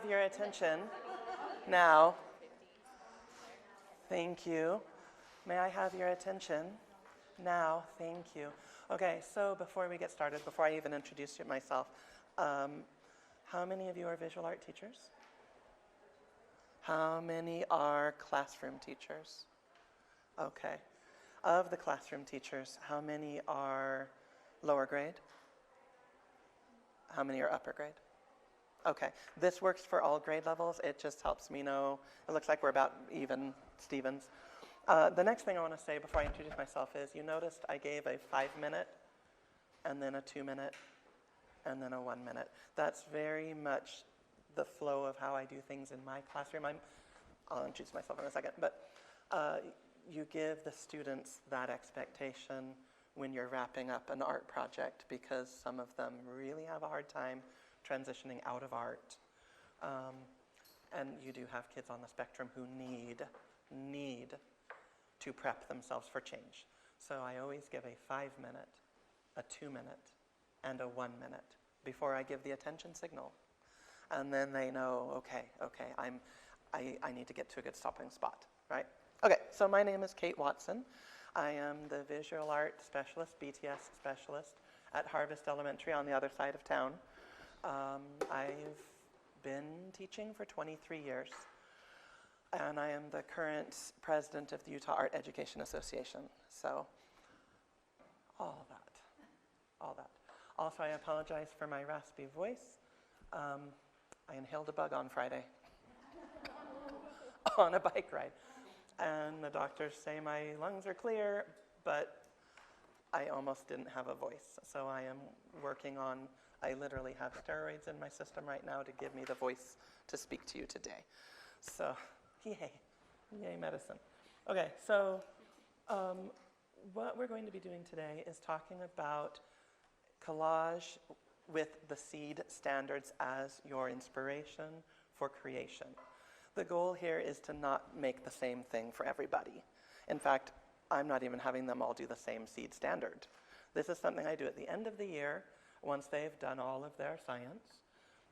have your attention now? Thank you. May I have your attention now? Thank you. Okay, so before we get started, before I even introduce myself, how many of you are visual art teachers? How many are classroom teachers? Okay. Of the classroom teachers, how many are lower grade? How many are upper grade? Okay. This works for all grade levels. It just helps me know. It looks like we're about even Stevens. The next thing I want to say before I introduce myself is you noticed I gave a 5-minute and then a 2-minute and then a 1-minute. That's very much the flow of how I do things in my classroom. I'll introduce myself in a second, but you give the students that expectation when you're wrapping up an art project because some of them really have a hard time transitioning out of art. And you do have kids on the spectrum who need to prep themselves for change. So I always give a 5-minute, a 2-minute, and a 1-minute before I give the attention signal. And then they know, okay, I need to get to a good stopping spot, right? Okay, so my name is Kate Watson. I am the visual art specialist, BTS specialist at Harvest Elementary on the other side of town. I've been teaching for 23 years, and I am the current president of the Utah Art Education Association. So, all that. Also, I apologize for my raspy voice. I inhaled a bug on Friday on a bike ride. And the doctors say my lungs are clear, but I almost didn't have a voice. So I am working on, I literally have steroids in my system right now to give me the voice to speak to you today. So, yay medicine. Okay, so what we're going to be doing today is talking about collage with the SEED standards as your inspiration for creation. The goal here is to not make the same thing for everybody. In fact, I'm not even having them all do the same SEED standard. This is something I do at the end of the year once they've done all of their science.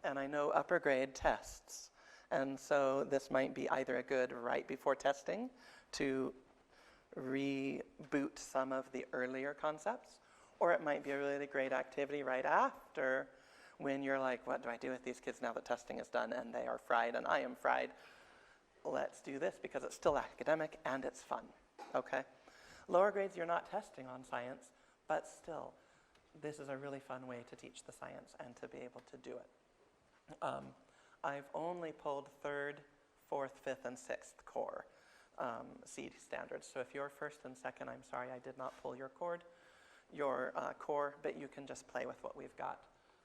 And I know upper grade tests. And so this might be either a good right before testing to reboot some of the earlier concepts, or it might be a really great activity right after when you're like, what do I do with these kids now that testing is done and they are fried and I am fried? Let's do this because it's still academic and it's fun, okay? Lower grades, you're not testing on science, but still, this is a really fun way to teach the science and to be able to do it. I've only pulled 3rd, 4th, 5th, and 6th core SEED standards. So if you're 1st and 2nd, I'm sorry I did not pull your core, but you can just play with what we've got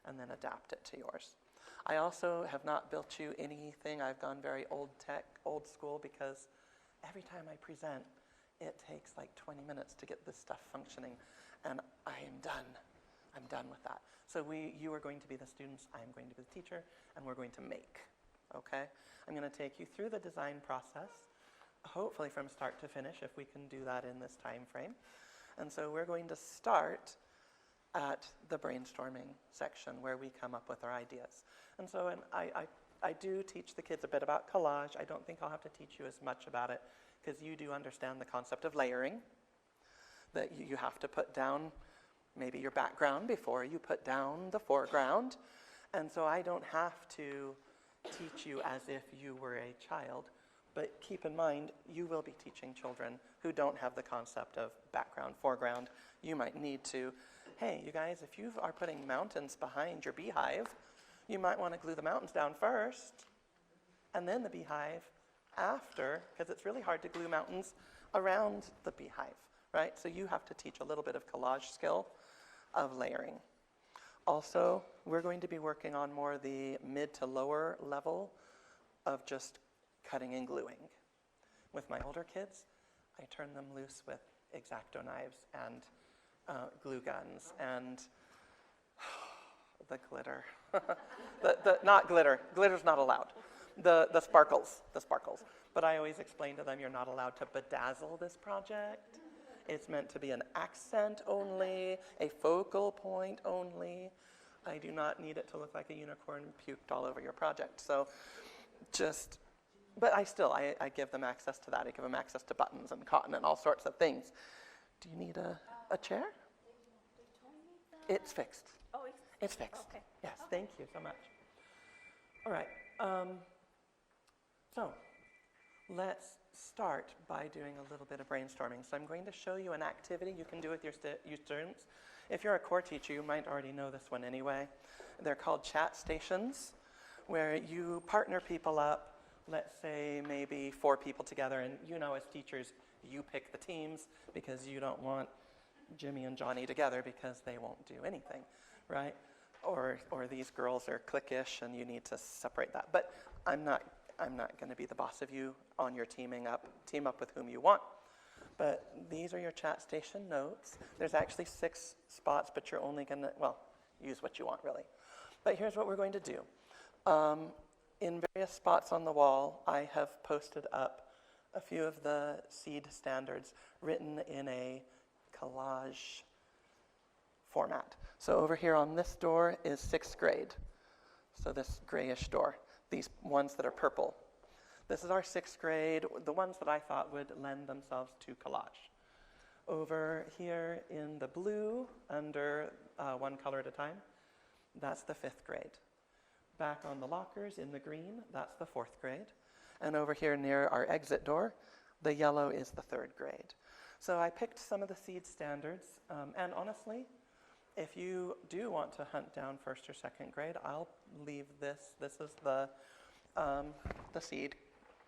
and then adapt it to yours. I also have not built you anything. I've gone very old tech, old school, because every time I present, it takes like 20 minutes to get this stuff functioning, and I am done. I'm done with that. So you are going to be the students, I am going to be the teacher, and we're going to make, okay? I'm going to take you through the design process, hopefully from start to finish, if we can do that in this time frame. And so we're going to start at the brainstorming section where we come up with our ideas. And so I do teach the kids a bit about collage. I don't think I'll have to teach you as much about it because you do understand the concept of layering, that you have to put down maybe your background before you put down the foreground. And so I don't have to teach you as if you were a child, but keep in mind, you will be teaching children who don't have the concept of background, foreground. You might need to, hey, you guys, if you are putting mountains behind your beehive, you might want to glue the mountains down first, and then the beehive after, because it's really hard to glue mountains around the beehive, right? So you have to teach a little bit of collage skill of layering. Also, we're going to be working on more the mid to lower level of just cutting and gluing. With my older kids, I turn them loose with X-Acto knives and glue guns and the glitter. Not glitter. Glitter's not allowed. The sparkles. But I always explain to them you're not allowed to bedazzle this project. It's meant to be an accent only, a focal point only. I do not need it to look like a unicorn puked all over your project. So just, but I give them access to that. I give them access to buttons and cotton and all sorts of things. Do you need a chair? They told me that. It's fixed. Oh, It's fixed. Okay. Yes, Okay. thank you so much. All right. So let's start by doing a little bit of brainstorming. So I'm going to show you an activity you can do with your students. If you're a core teacher, you might already know this one anyway. They're called chat stations, where you partner people up, let's say maybe 4 people together, and you know as teachers, you pick the teams because you don't want Jimmy and Johnny together because they won't do anything, right? Or these girls are cliquish and you need to separate that. But I'm not going to be the boss of you on your team up with whom you want. But these are your chat station notes. There's actually 6 spots, but you're only going to, well, use what you want really. But here's what we're going to do. In various spots on the wall, I have posted up a few of the seed standards written in a collage format. So over here on this door is 6th grade. So this grayish door, these ones that are purple. This is our 6th grade, the ones that I thought would lend themselves to collage. Over here in the blue, under one color at a time, that's the 5th grade. Back on the lockers in the green, that's the 4th grade. And over here near our exit door, the yellow is the 3rd grade. So I picked some of the seed standards, and honestly, if you do want to hunt down 1st or 2nd grade, I'll leave this. This is the seed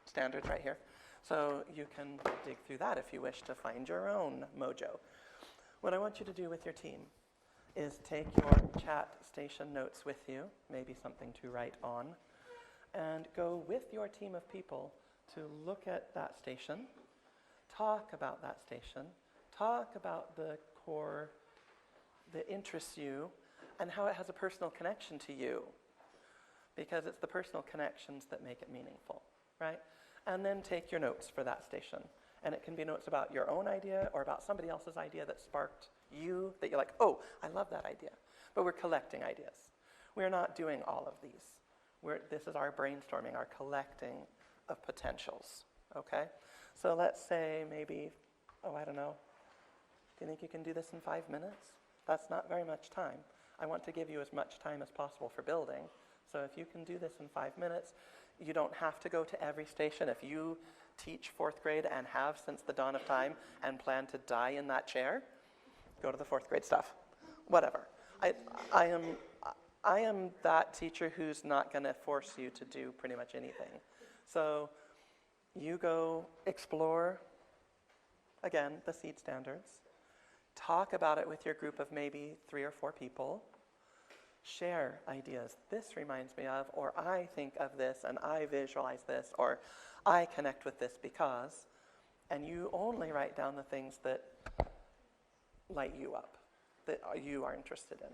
standards right here. So you can dig through that if you wish to find your own mojo. What I want you to do with your team is take your chat station notes with you, maybe something to write on, and go with your team of people to look at that station, talk about that station, talk about the core that interests you, and how it has a personal connection to you, because it's the personal connections that make it meaningful, right? And then take your notes for that station. And it can be notes about your own idea or about somebody else's idea that sparked you, that you're like, oh, I love that idea. But we're collecting ideas. We're not doing all of these. This is our brainstorming, our collecting of potentials, okay? So let's say maybe, oh, I don't know, do you think you can do this in 5 minutes? That's not very much time. I want to give you as much time as possible for building. So if you can do this in 5 minutes, you don't have to go to every station. If you teach 4th grade and have since the dawn of time and plan to die in that chair, go to the 4th grade stuff. Whatever. I am that teacher who's not going to force you to do pretty much anything. So you go explore, again, the seed standards. Talk about it with your group of maybe 3 or 4 people. Share ideas. This reminds me of, or I think of this, and I visualize this, or I connect with this because, and you only write down the things that light you up, that you are interested in.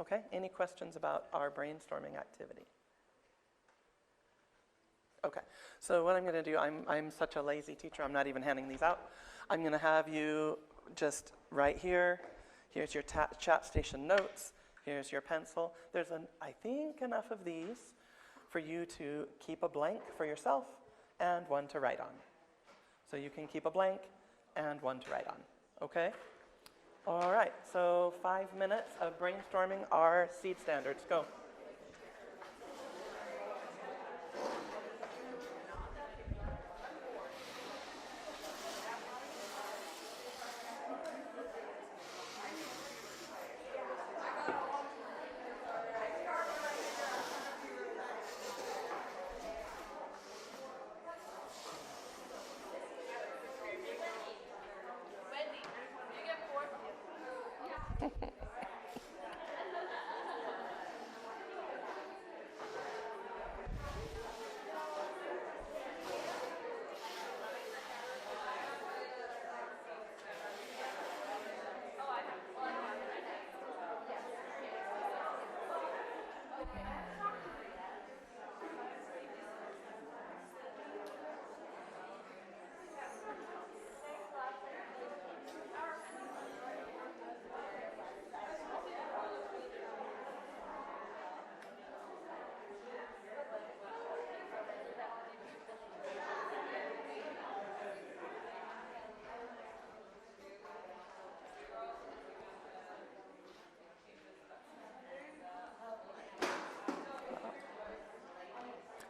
Okay? Any questions about our brainstorming activity? Okay. So what I'm going to do, I'm such a lazy teacher, I'm not even handing these out. I'm going to have you just right here. Here's your chat station notes. Here's your pencil. There's, I think, enough of these for you to keep a blank for yourself and one to write on. So you can keep a blank and one to write on. Okay? All right. So 5 minutes of brainstorming our seed standards. Go.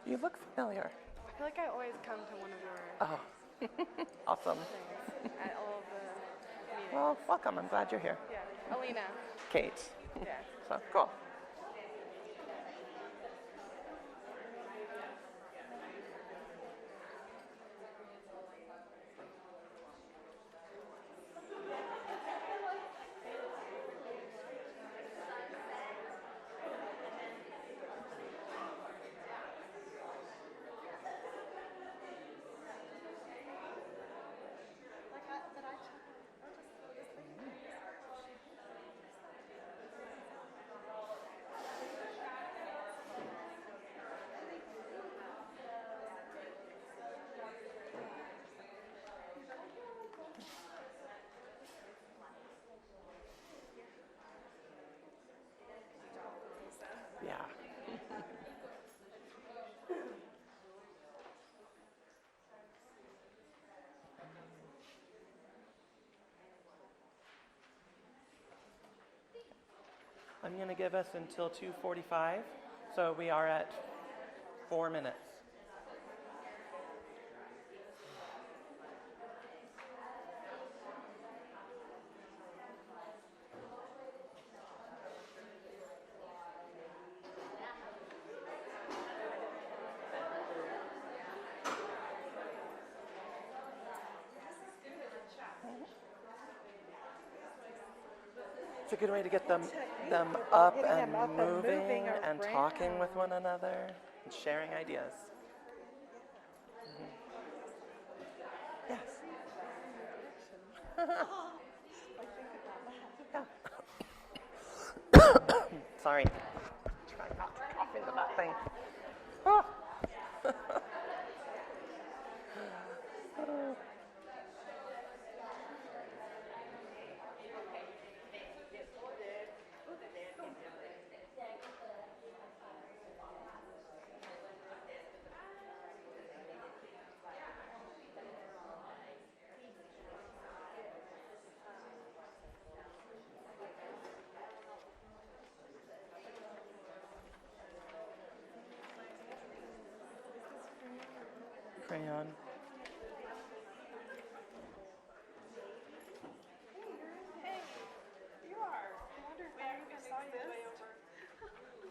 You look familiar. I feel like I always come to one of your Oh, awesome. things at all of the meetings. Well, welcome. I'm glad you're here. Yeah, Alina. Kate. Yeah. So, cool. Yeah. I'm going to give us until 2:45, so we are at 4 minutes. It's a good way to get them up Getting and them up and moving moving and talking with one another and sharing ideas. Yes. Sorry. Try not to cough into that thing. Ah. Crayon. You are. I wonder if I ever saw you way over.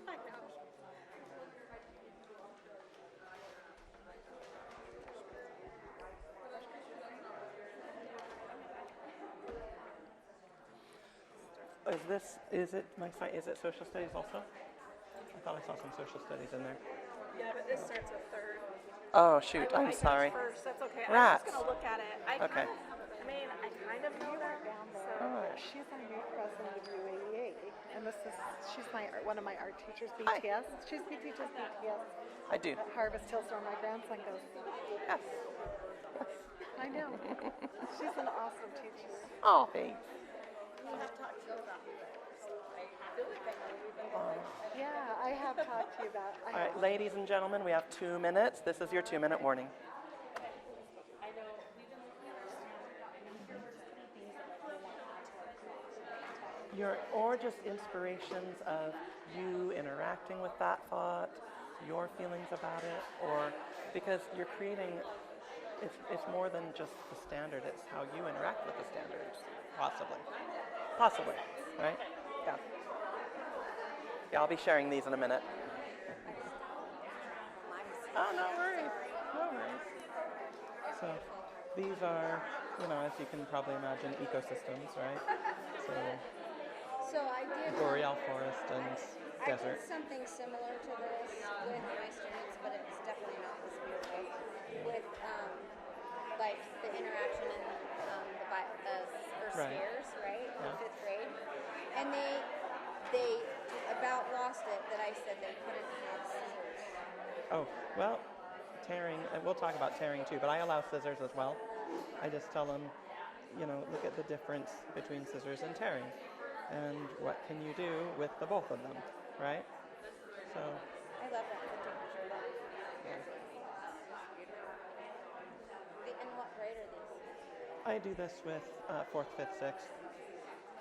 I know. Is it social studies also? I thought I saw some social studies in there. Yeah, but this starts with third. Oh, shoot, I I'm went sorry. first. That's okay. I'm Rats. just gonna look at it. I Okay. kind of know that. down So there. Alright. She's our new president of UAEA, and she's one of my art teachers, Hi. BTS. She teaches BTS I do. at Harvest Hill, so my grandson goes. Yes. I know. She's an awesome teacher. Oh, thanks. Yeah, I have talked to you about. All right, ladies and gentlemen, we have 2 minutes. This is your 2-minute warning. Or just inspirations of you interacting with that thought, your feelings about it, or because you're creating, it's more than just the standard, it's how you interact with the standards, possibly, right? Yeah. Yeah, I'll be sharing these in a minute. Oh, no worries, no worries. So these are, as you can probably imagine, ecosystems, right? So I did Boreal forest and I desert. did something similar to this with my students, but it was definitely not this beautiful. With like the interaction in the Earth Right. spheres, right? Yeah. In 5th grade, and they about lost it that I said they couldn't have scissors. Oh, well, tearing, and we'll talk about tearing too, but I allow scissors as well. I just tell them, look at the difference between scissors and tearing. And what can you do with the both of them, right? So, I love that picture. And what grade are these? I do this with 4th, 5th, 6th.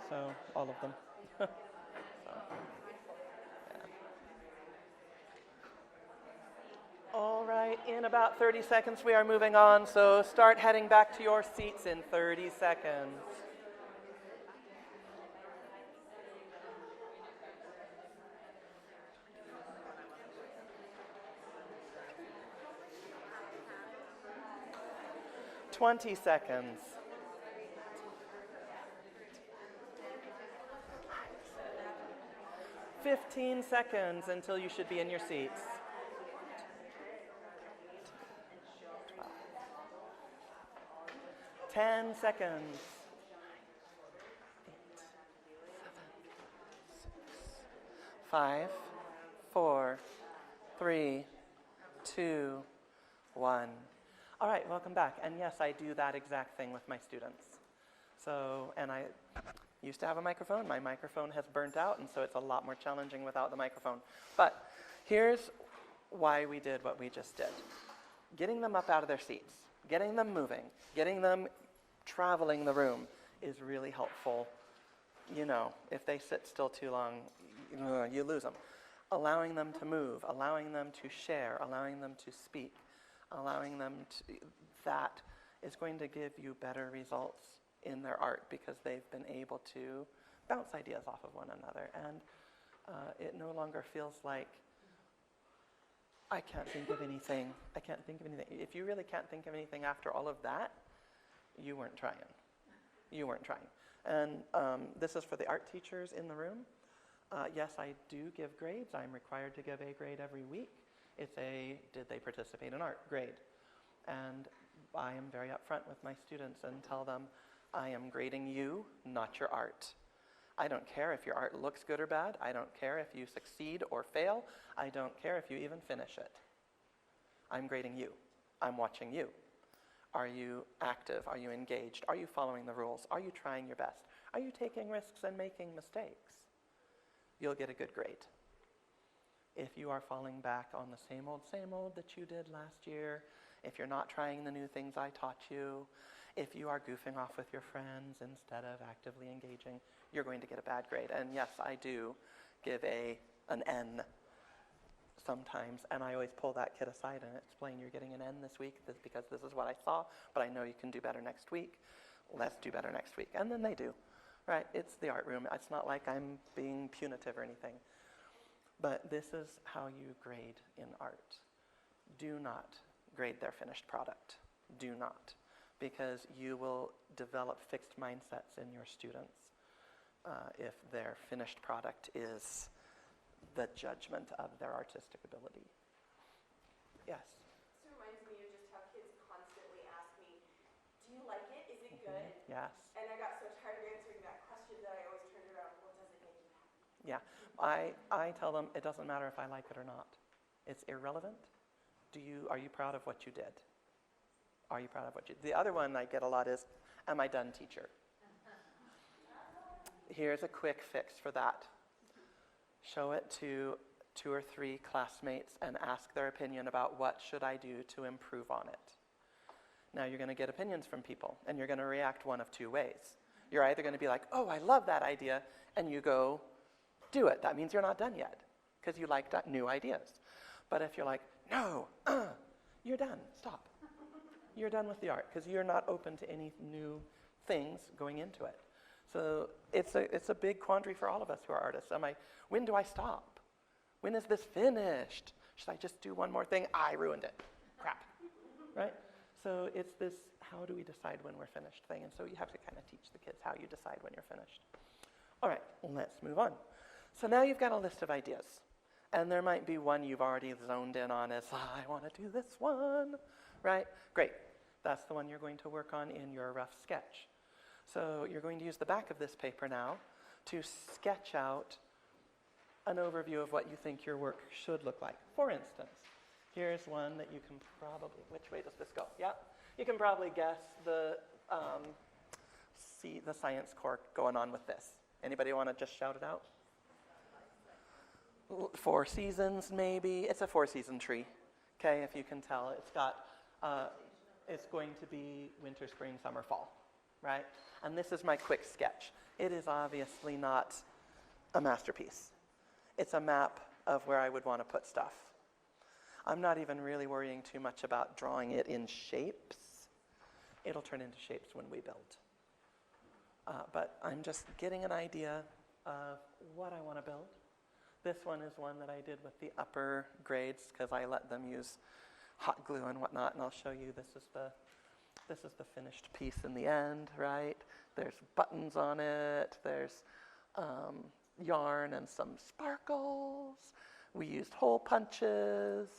So, all of them. So, yeah. right, in about 30 seconds we are moving on, so start heading back to your seats in 30 seconds. Twenty seconds. 15 seconds until you should be in your seats. 10 seconds. 5, 4, 3, 2, 1. All right, welcome back. And yes, I do that exact thing with my students. So, and I used to have a microphone. My microphone has burnt out, and so it's a lot more challenging without the microphone. But here's why we did what we just did. Getting them up out of their seats, getting them moving, getting them traveling the room is really helpful. You know, if they sit still too long, you lose them. Allowing them to move, allowing them to share, allowing them to speak, allowing them to, that is going to give you better results in their art because they've been able to bounce ideas off of one another. And it no longer feels like, I can't think of anything. I can't think of anything. If you really can't think of anything after all of that, you weren't trying. You weren't trying. And this is for the art teachers in the room. Yes, I do give grades. I'm required to give a grade every week. It's a, did they participate in art grade? And I am very upfront with my students and tell them, I am grading you, not your art. I don't care if your art looks good or bad. I don't care if you succeed or fail. I don't care if you even finish it. I'm grading you. I'm watching you. Are you active? Are you engaged? Are you following the rules? Are you trying your best? Are you taking risks and making mistakes? You'll get a good grade. If you are falling back on the same old that you did last year, if you're not trying the new things I taught you, if you are goofing off with your friends instead of actively engaging, you're going to get a bad grade. And yes, I do give an N sometimes, and I always pull that kid aside and explain, you're getting an N this week because this is what I saw, but I know you can do better next week. Let's do better next week. And then they do, right? It's the art room. It's not like I'm being punitive or anything. But this is how you grade in art. Do not grade their finished product. Do not. Because you will develop fixed mindsets in your students if their finished product is the judgment of their artistic ability. Yes? This reminds me of just how kids constantly ask me, do you like it? Is it good? Yes. And I got so tired of answering that question that I always turned around, well, does it make you happy? Yeah. I tell them it doesn't matter if I like it or not. It's irrelevant. Are you proud of what you did? Are you proud of what you did? The other one I get a lot is, am I done, teacher? Here's a quick fix for that. Show it to 2 or 3 classmates and ask their opinion about what should I do to improve on it. Now you're going to get opinions from people, and you're going to react one of 2 ways. You're either going to be like, oh, I love that idea, and you go do it. That means you're not done yet, because you like new ideas. But if you're like, no, you're done, stop. You're done with the art, because you're not open to any new things going into it. So it's a big quandary for all of us who are artists. When do I stop? When is this finished? Should I just do one more thing? I ruined it. Crap. Right? So it's this, how do we decide when we're finished thing? And so you have to kind of teach the kids how you decide when you're finished. All right, let's move on. So now you've got a list of ideas. And there might be one you've already zoned in on as, I want to do this one. Right? Great. That's the one you're going to work on in your rough sketch. So you're going to use the back of this paper now to sketch out an overview of what you think your work should look like. For instance, here's one that you can probably, which way does this go? Yeah, you can probably guess the science core going on with this. Anybody want to just shout it out? 4 seasons, maybe. It's a 4-season tree. Okay, if you can tell, it's got. It's going to be winter, spring, summer, fall, right? And this is my quick sketch. It is obviously not a masterpiece. It's a map of where I would want to put stuff. I'm not even really worrying too much about drawing it in shapes. It'll turn into shapes when we build. But I'm just getting an idea of what I want to build. This one is one that I did with the upper grades because I let them use hot glue and whatnot, and I'll show you this is the finished piece in the end, right? There's buttons on it, there's yarn and some sparkles. We used hole punches.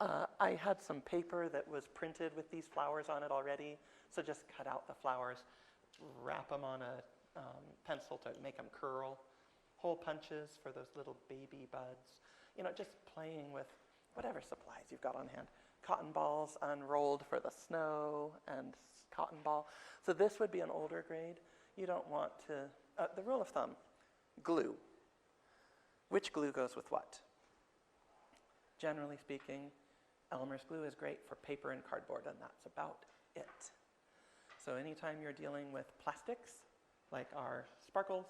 I had some paper that was printed with these flowers on it already, so just cut out the flowers, wrap them on a pencil to make them curl. Hole punches for those little baby buds. You know, just playing with whatever supplies you've got on hand. Cotton balls unrolled for the snow and cotton ball. So this would be an older grade. You don't want to, the rule of thumb, glue. Which glue goes with what? Generally speaking, Elmer's glue is great for paper and cardboard, and that's about it. So anytime you're dealing with plastics, like our sparkles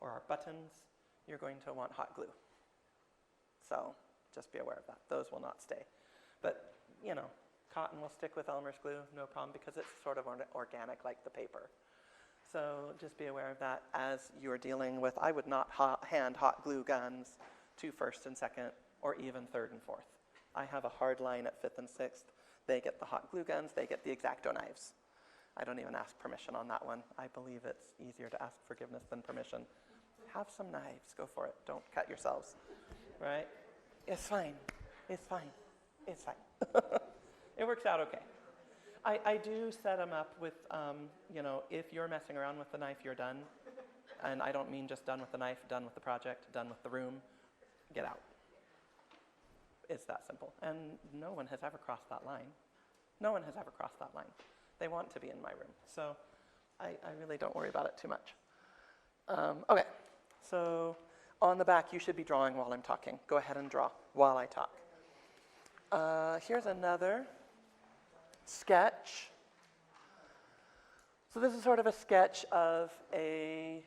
or our buttons, you're going to want hot glue. So just be aware of that. Those will not stay. But, you know, cotton will stick with Elmer's glue, no problem, because it's sort of organic like the paper. So just be aware of that as you're dealing with, I would not hand hot glue guns to first and second, or even third and fourth. I have a hard line at fifth and sixth. They get the hot glue guns, they get the X-Acto knives. I don't even ask permission on that one. I believe it's easier to ask forgiveness than permission. Have some knives, go for it. Don't cut yourselves, right? It's fine, it's fine, it's fine. It works out okay. I do set them up with, you know, if you're messing around with the knife, you're done. And I don't mean just done with the knife, done with the project, done with the room. Get out. It's that simple. And no one has ever crossed that line. No one has ever crossed that line. They want to be in my room. So I really don't worry about it too much. Okay, so on the back, you should be drawing while I'm talking. Go ahead and draw while I talk. Here's another sketch. So this is sort of a sketch of an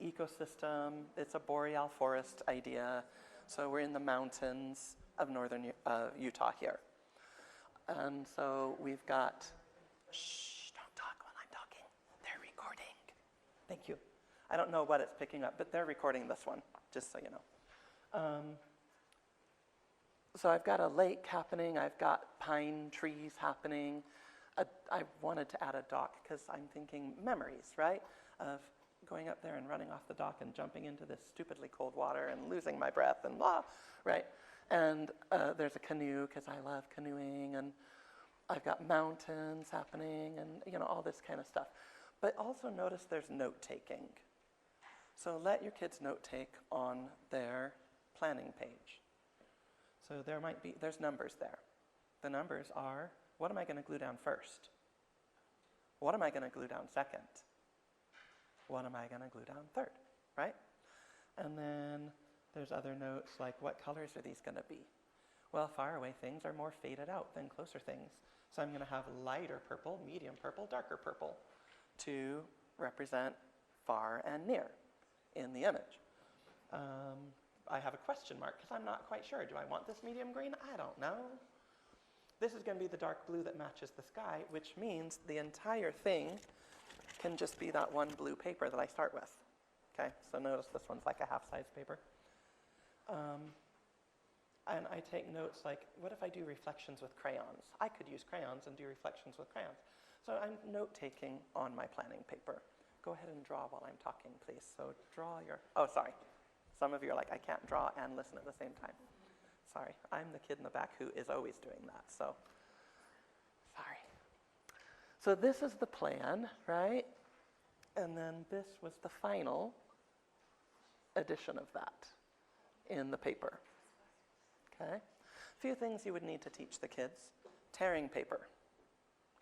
ecosystem. It's a boreal forest idea. So we're in the mountains of northern Utah here. And so we've got, shh, don't talk while I'm talking. They're recording. Thank you. I don't know what it's picking up, but they're recording this one, just so you know. So I've got a lake happening. I've got pine trees happening. I wanted to add a dock because I'm thinking memories, right? Of going up there and running off the dock and jumping into this stupidly cold water and losing my breath and blah, right? And there's a canoe because I love canoeing, and I've got mountains happening and, you know, all this kind of stuff. But also notice there's note-taking. So let your kids note-take on their planning page. So there's numbers there. The numbers are, what am I going to glue down first? What am I going to glue down second? What am I going to glue down third, right? And then there's other notes like, what colors are these going to be? Well, far away things are more faded out than closer things. So I'm going to have lighter purple, medium purple, darker purple to represent far and near in the image. I have a question mark because I'm not quite sure. Do I want this medium green? I don't know. This is going to be the dark blue that matches the sky, which means the entire thing can just be that one blue paper that I start with. Okay, so notice this one's like a half-size paper. And I take notes like, what if I do reflections with crayons? I could use crayons and do reflections with crayons. So I'm note-taking on my planning paper. Go ahead and draw while I'm talking, please. So draw your, oh, sorry. Some of you are like, I can't draw and listen at the same time. Sorry, I'm the kid in the back who is always doing that, so sorry. So this is the plan, right? And then this was the final edition of that in the paper, okay? A few things you would need to teach the kids. Tearing paper.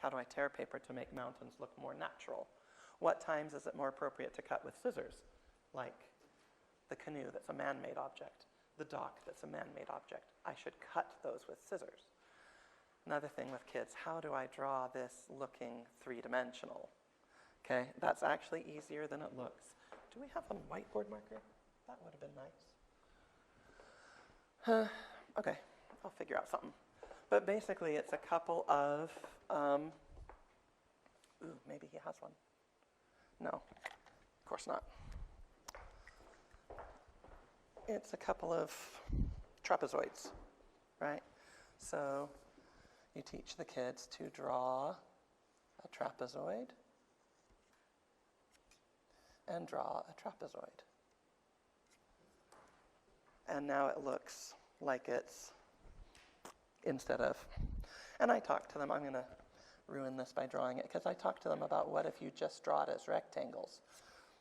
How do I tear paper to make mountains look more natural? What times is it more appropriate to cut with scissors? Like the canoe that's a man-made object, the dock that's a man-made object. I should cut those with scissors. Another thing with kids, how do I draw this looking three-dimensional? Okay, that's actually easier than it looks. Do we have a whiteboard marker? That would have been nice. Okay, I'll figure out something. But basically, it's a couple of, ooh, maybe he has one. No, of course not. It's a couple of trapezoids, right? So you teach the kids to draw a trapezoid and draw a trapezoid. And now it looks like it's instead of, and I talk to them, I'm going to ruin this by drawing it, because I talk to them about what if you just draw it as rectangles.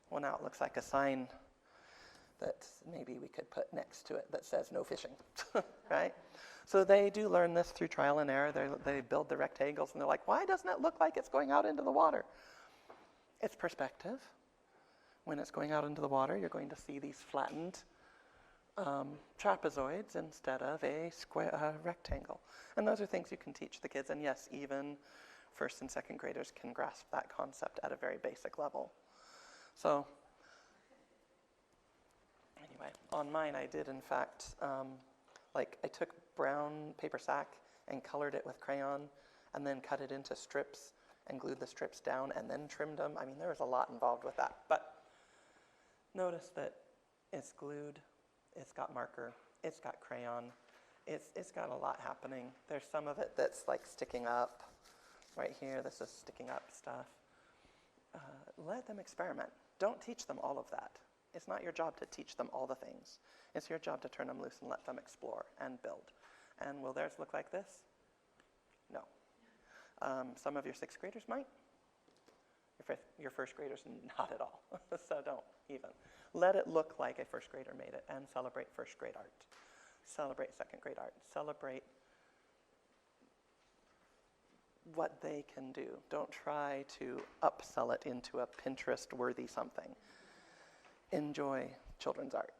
Well, now it looks like a sign that maybe we could put next to it that says no fishing, right? So they do learn this through trial and error. They build the rectangles, and they're like, why doesn't it look like it's going out into the water? It's perspective. When it's going out into the water, you're going to see these flattened trapezoids instead of a square rectangle. And those are things you can teach the kids. And yes, even first and second graders can grasp that concept at a very basic level. So anyway, on mine I did in fact, I took brown paper sack and colored it with crayon and then cut it into strips and glued the strips down and then trimmed them. I mean, there was a lot involved with that. But notice that it's glued, it's got marker, it's got crayon, it's got a lot happening. There's some of it that's like sticking up. Right here, this is sticking up stuff. Let them experiment. Don't teach them all of that. It's not your job to teach them all the things. It's your job to turn them loose and let them explore and build. And will theirs look like this? No. Some of your sixth graders might. Your first graders, not at all. So don't even. Let it look like a first grader made it, and celebrate first grade art. Celebrate second grade art. Celebrate what they can do. Don't try to upsell it into a Pinterest-worthy something. Enjoy children's art.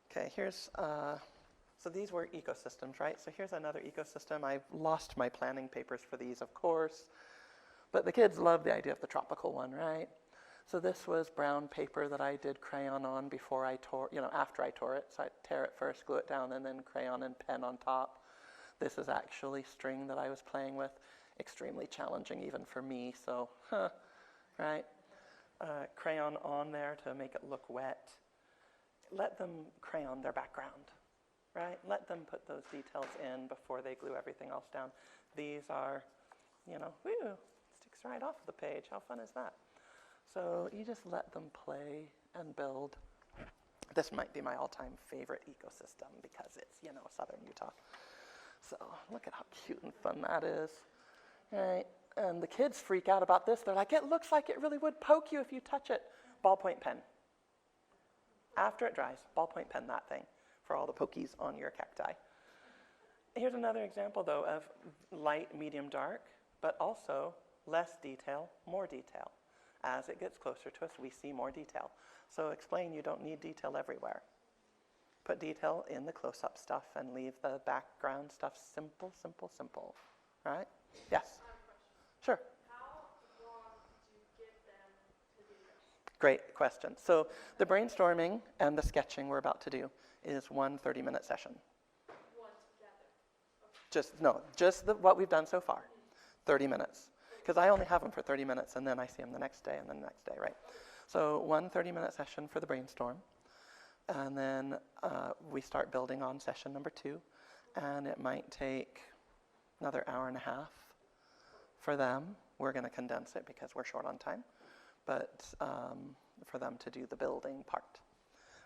Okay, here's, so these were ecosystems, right? So here's another ecosystem. I've lost my planning papers for these, of course. But the kids love the idea of the tropical one, right? So this was brown paper that I did crayon on before I tore, after I tore it. So I tear it first, glue it down, and then crayon and pen on top. This is actually string that I was playing with. Extremely challenging even for me, so, right? Crayon on there to make it look wet. Let them crayon their background, right? Let them put those details in before they glue everything else down. These are, woo, sticks right off the page. How fun is that? So you just let them play and build. This might be my all-time favorite ecosystem because it's, southern Utah. So look at how cute and fun that is. Right? And the kids freak out about this. They're like, it looks like it really would poke you if you touch it. Ballpoint pen. After it dries, ballpoint pen that thing for all the pokies on your cacti. Here's another example, though, of light, medium, dark, but also less detail, more detail. As it gets closer to us, we see more detail. So explain you don't need detail everywhere. Put detail in the close-up stuff and leave the background stuff simple, simple, simple. Right? Yes? Sure. How long do you give them to do this? Great question. So the brainstorming and the sketching we're about to do is one 30-minute session. One together. Okay. Just what we've done so far. 30 minutes. Because I only have them for 30 minutes, and then I see them the next day and then the next day, right? So one 30-minute session for the brainstorm. And then we start building on session number 2. And it might take another hour and a half for them. We're going to condense it because we're short on time. But for them to do the building part.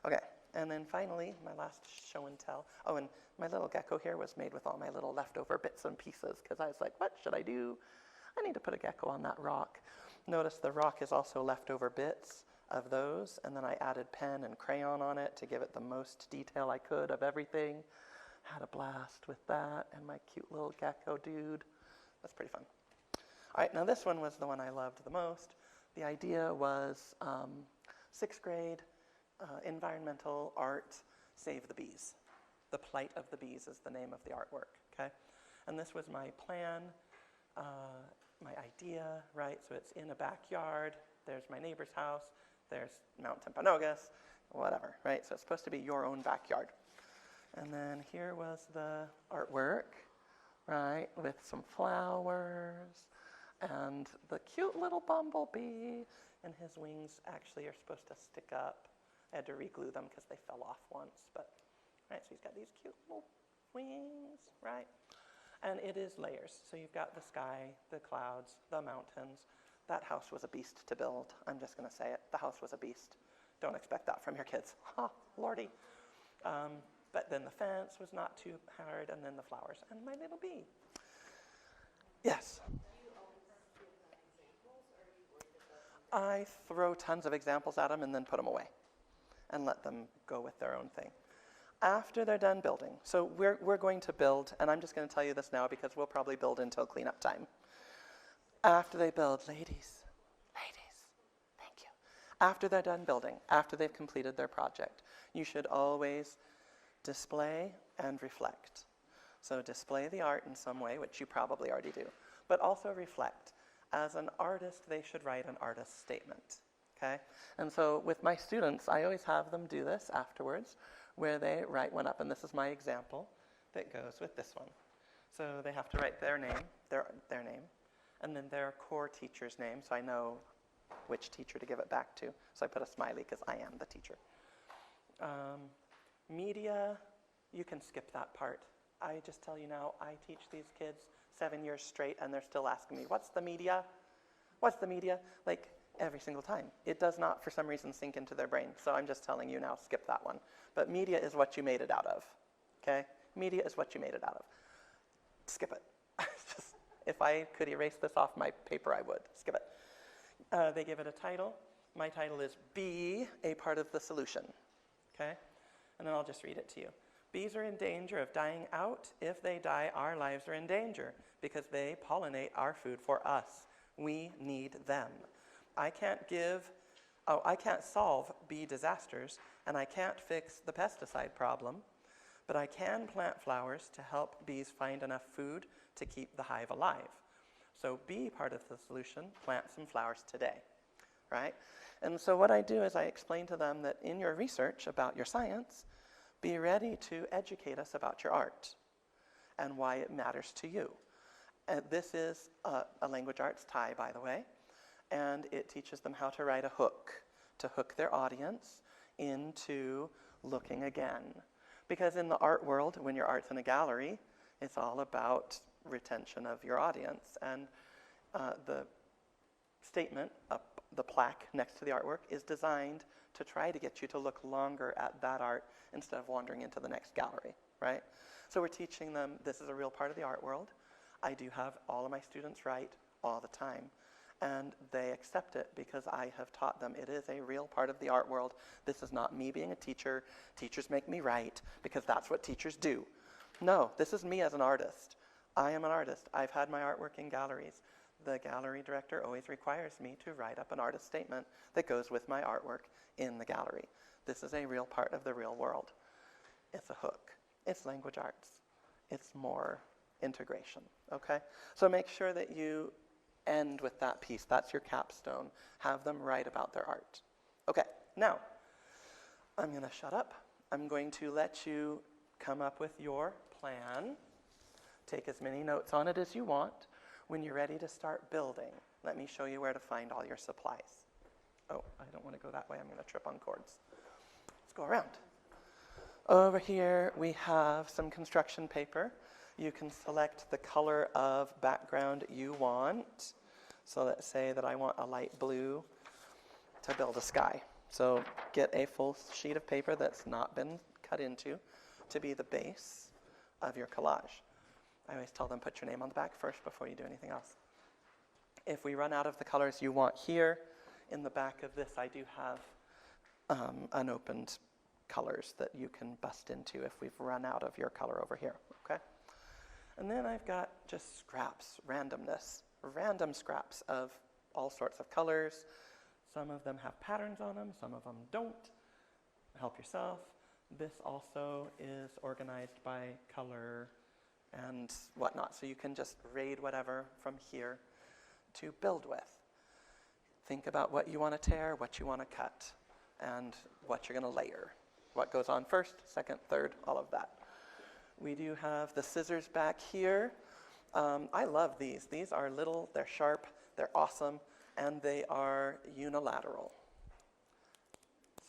Okay, and then finally, my last show and tell. Oh, and my little gecko here was made with all my little leftover bits and pieces because I was like, what should I do? I need to put a gecko on that rock. Notice the rock is also leftover bits of those, and then I added pen and crayon on it to give it the most detail I could of everything. Had a blast with that, and my cute little gecko dude. That's pretty fun. All right, now this one was the one I loved the most. The idea was 6th grade environmental art, Save the Bees. The Plight of the Bees is the name of the artwork, okay? And this was my plan, my idea, right? So it's in a backyard. There's my neighbor's house. There's Mount Timpanogos, whatever, right? So it's supposed to be your own backyard. And then here was the artwork, right, with some flowers and the cute little bumblebee. And his wings actually are supposed to stick up. I had to re-glue them because they fell off once. But, right, so he's got these cute little wings, right? And it is layers. So you've got the sky, the clouds, the mountains. That house was a beast to build. I'm just going to say it. The house was a beast. Don't expect that from your kids. Ha, lordy. But then the fence was not too hard, and then the flowers, and my little bee. Yes? I throw tons of examples at them and then put them away and let them go with their own thing. After they're done building, so we're going to build, and I'm just going to tell you this now because we'll probably build until cleanup time. After they build, ladies, thank you. After they're done building, after they've completed their project, you should always display and reflect. So display the art in some way, which you probably already do, but also reflect. As an artist, they should write an artist statement, okay? And so with my students, I always have them do this afterwards, where they write one up, and this is my example that goes with this one. So they have to write their name, their name, and then their core teacher's name, so I know which teacher to give it back to. So I put a smiley because I am the teacher. Media, you can skip that part. I just tell you now, I teach these kids 7 years straight, and they're still asking me, what's the media? What's the media? Like, every single time. It does not, for some reason, sink into their brain. So I'm just telling you now, skip that one. But media is what you made it out of, okay? Media is what you made it out of. Skip it. Just, if I could erase this off my paper, I would. Skip it. They give it a title. My title is Be a Part of the Solution, okay? And then I'll just read it to you. Bees are in danger of dying out. If they die, our lives are in danger because they pollinate our food for us. We need them. I can't solve bee disasters, and I can't fix the pesticide problem, but I can plant flowers to help bees find enough food to keep the hive alive. So be part of the solution, plant some flowers today, right? And so what I do is I explain to them that in your research about your science, be ready to educate us about your art and why it matters to you. And this is a language arts tie, by the way, and it teaches them how to write a hook, to hook their audience into looking again. Because in the art world, when your art's in a gallery, it's all about retention of your audience. And the statement, the plaque next to the artwork, is designed to try to get you to look longer at that art instead of wandering into the next gallery, right? So we're teaching them this is a real part of the art world. I do have all of my students write all the time, and they accept it because I have taught them it is a real part of the art world. This is not me being a teacher. Teachers make me write because that's what teachers do. No, this is me as an artist. I am an artist. I've had my artwork in galleries. The gallery director always requires me to write up an artist statement that goes with my artwork in the gallery. This is a real part of the real world. It's a hook. It's language arts. It's more integration, okay? So make sure that you end with that piece. That's your capstone. Have them write about their art. Okay, now, I'm going to shut up. I'm going to let you come up with your plan. Take as many notes on it as you want. When you're ready to start building, let me show you where to find all your supplies. Oh, I don't want to go that way. I'm going to trip on cords. Let's go around. Over here, we have some construction paper. You can select the color of background you want. So let's say that I want a light blue to build a sky. So get a full sheet of paper that's not been cut into to be the base of your collage. I always tell them put your name on the back first before you do anything else. If we run out of the colors you want here, in the back of this I do have unopened colors that you can bust into if we've run out of your color over here, okay? And then I've got just scraps, randomness, random scraps of all sorts of colors. Some of them have patterns on them, some of them don't. Help yourself. This also is organized by color and whatnot, so you can just raid whatever from here to build with. Think about what you want to tear, what you want to cut, and what you're going to layer. what goes on first, second, third, all of that. We do have the scissors back here. I love these. These are little, they're sharp, they're awesome, and they are unilateral.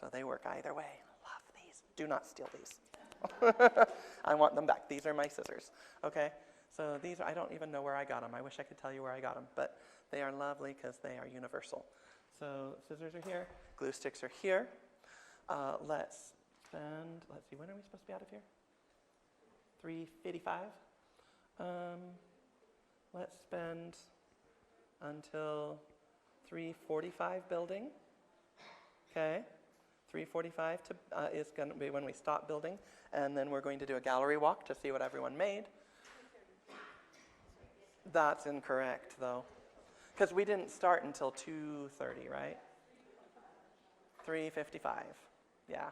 So they work either way. Love these. Do not steal these. I want them back. These are my scissors. Okay? So these, I don't even know where I got them. I wish I could tell you where I got them, but they are lovely because they are universal. So scissors are here. Glue sticks are here. Let's see, when are we supposed to be out of here? 3:55. Let's spend until 3:45 building. Okay, 3:45 is going to be when we stop building, and then we're going to do a gallery walk to see what everyone made. That's incorrect, though, because we didn't start until 2:30, right? 3:55. Yeah.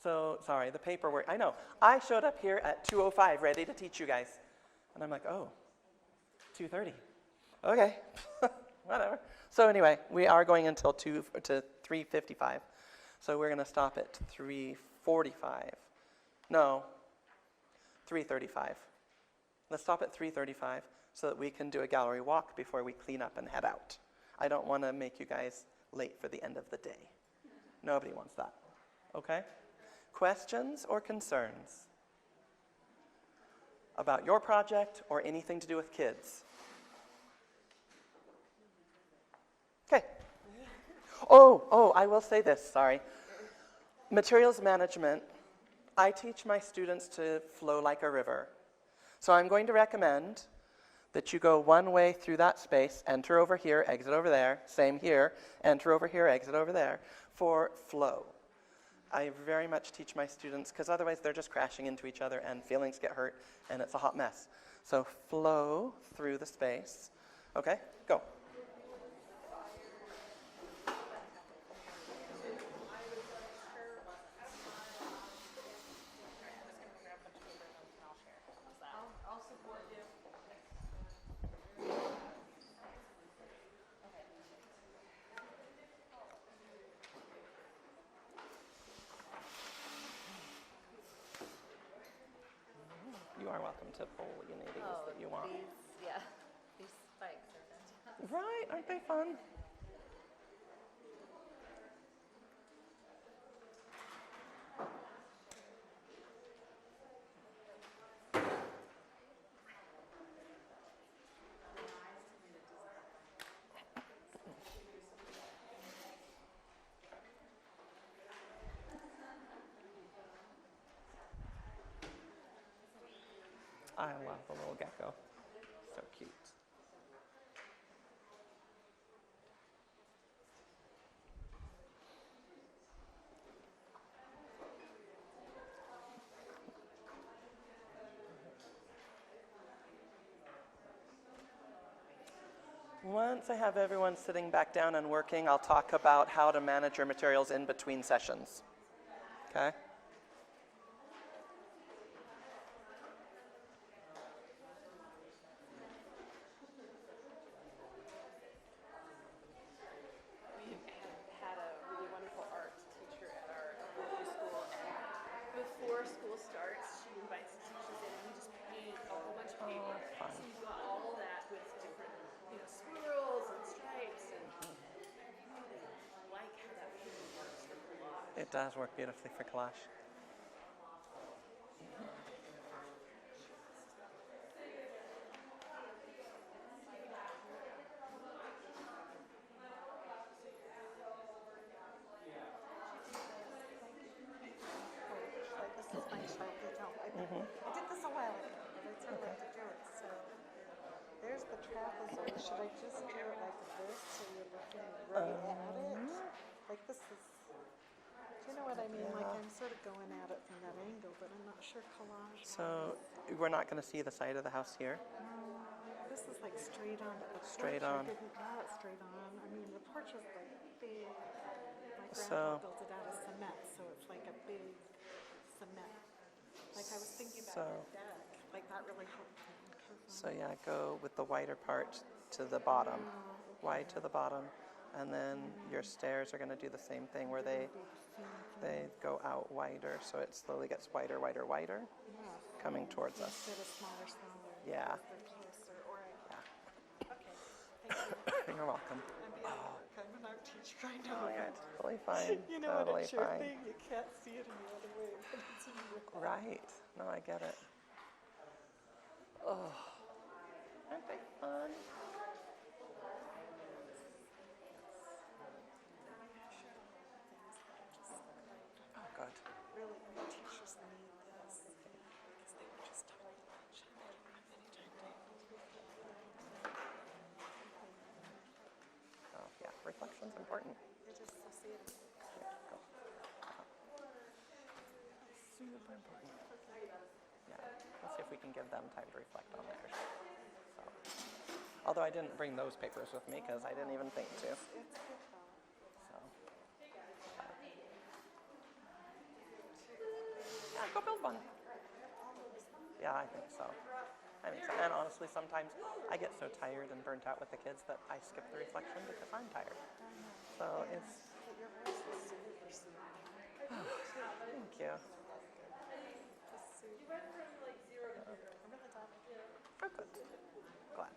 So, sorry, the paperwork. I know. I showed up here at 2:05 ready to teach you guys. And I'm like, oh, 2:30. Okay. Whatever. So anyway, we are going until 3:55. So we're going to stop at 3:45. No, 3:35. Let's stop at 3:35 so that we can do a gallery walk before we clean up and head out. I don't want to make you guys late for the end of the day. Nobody wants that. Okay? Questions or concerns about your project or anything to do with kids? Okay. Oh, I will say this, sorry. Materials management, I teach my students to flow like a river. So I'm going to recommend that you go one way through that space, enter over here, exit over there, same here, enter over here, exit over there, for flow. I very much teach my students, because otherwise they're just crashing into each other and feelings get hurt and it's a hot mess. So flow through the space. Okay, go. You are welcome to pull any of these that you want. These spikes are fantastic. Right, aren't they fun? I love the little gecko. So cute. Once I have everyone sitting back down and working, I'll talk about how to manage your materials in between sessions. Okay? We had a really wonderful art teacher at our elementary school, and before school starts, she invites the teachers in, and we just paint a whole bunch of paper. fun. So you've got all that with different, swirls and stripes, and I really like how that paper works for collage. It does work beautifully for collage. Like this is my Sharpie gel. I did this a while ago, but it's hard to do it. So there's the trapezoid. Should I just do it like this so you're looking right at it? Like this is, do you know what I mean? Like I'm sort of going at it from that angle, but I'm not sure collage. So we're not going to see the side of the house here. This is like straight on. But the Straight porch, on. I didn't draw it straight on. I mean, the porch is like big. My So- grandpa built it out of cement, so it's like a big cement. Like I was thinking So- about your deck. Like that really helped me. So yeah, go with the whiter part to the bottom. Wide to the bottom, And then your stairs are going to do the same thing where they go out wider, so it slowly gets wider, wider, wider, coming towards us. Instead of smaller, smaller. Yeah. They're closer, or Yeah. okay. Thank you. You're welcome. I'm being I'm an art teacher, I know. Oh, yeah, totally fine. You know, Totally when it's your fine. thing, you can't see it any other way, but it's in your head. Right. No, I get it. Oh, aren't they fun? Oh, good. Really, and the teachers need this because they were just talking about shit. They don't have any time to Oh, yeah. Reflection's important. It is so sad. Super important. Yeah. Let's see if we can give them time to reflect on theirs. So. Although I didn't bring those papers with me because I didn't even think to. It's good though. So. Yeah, go build one. Yeah, I think so. And honestly, sometimes I get so tired and burnt out with the kids that I skip the reflection because I'm tired. So it's. But your voice is super soothing. Thank you. Just soothing. I'm really glad. Oh, good. Glad.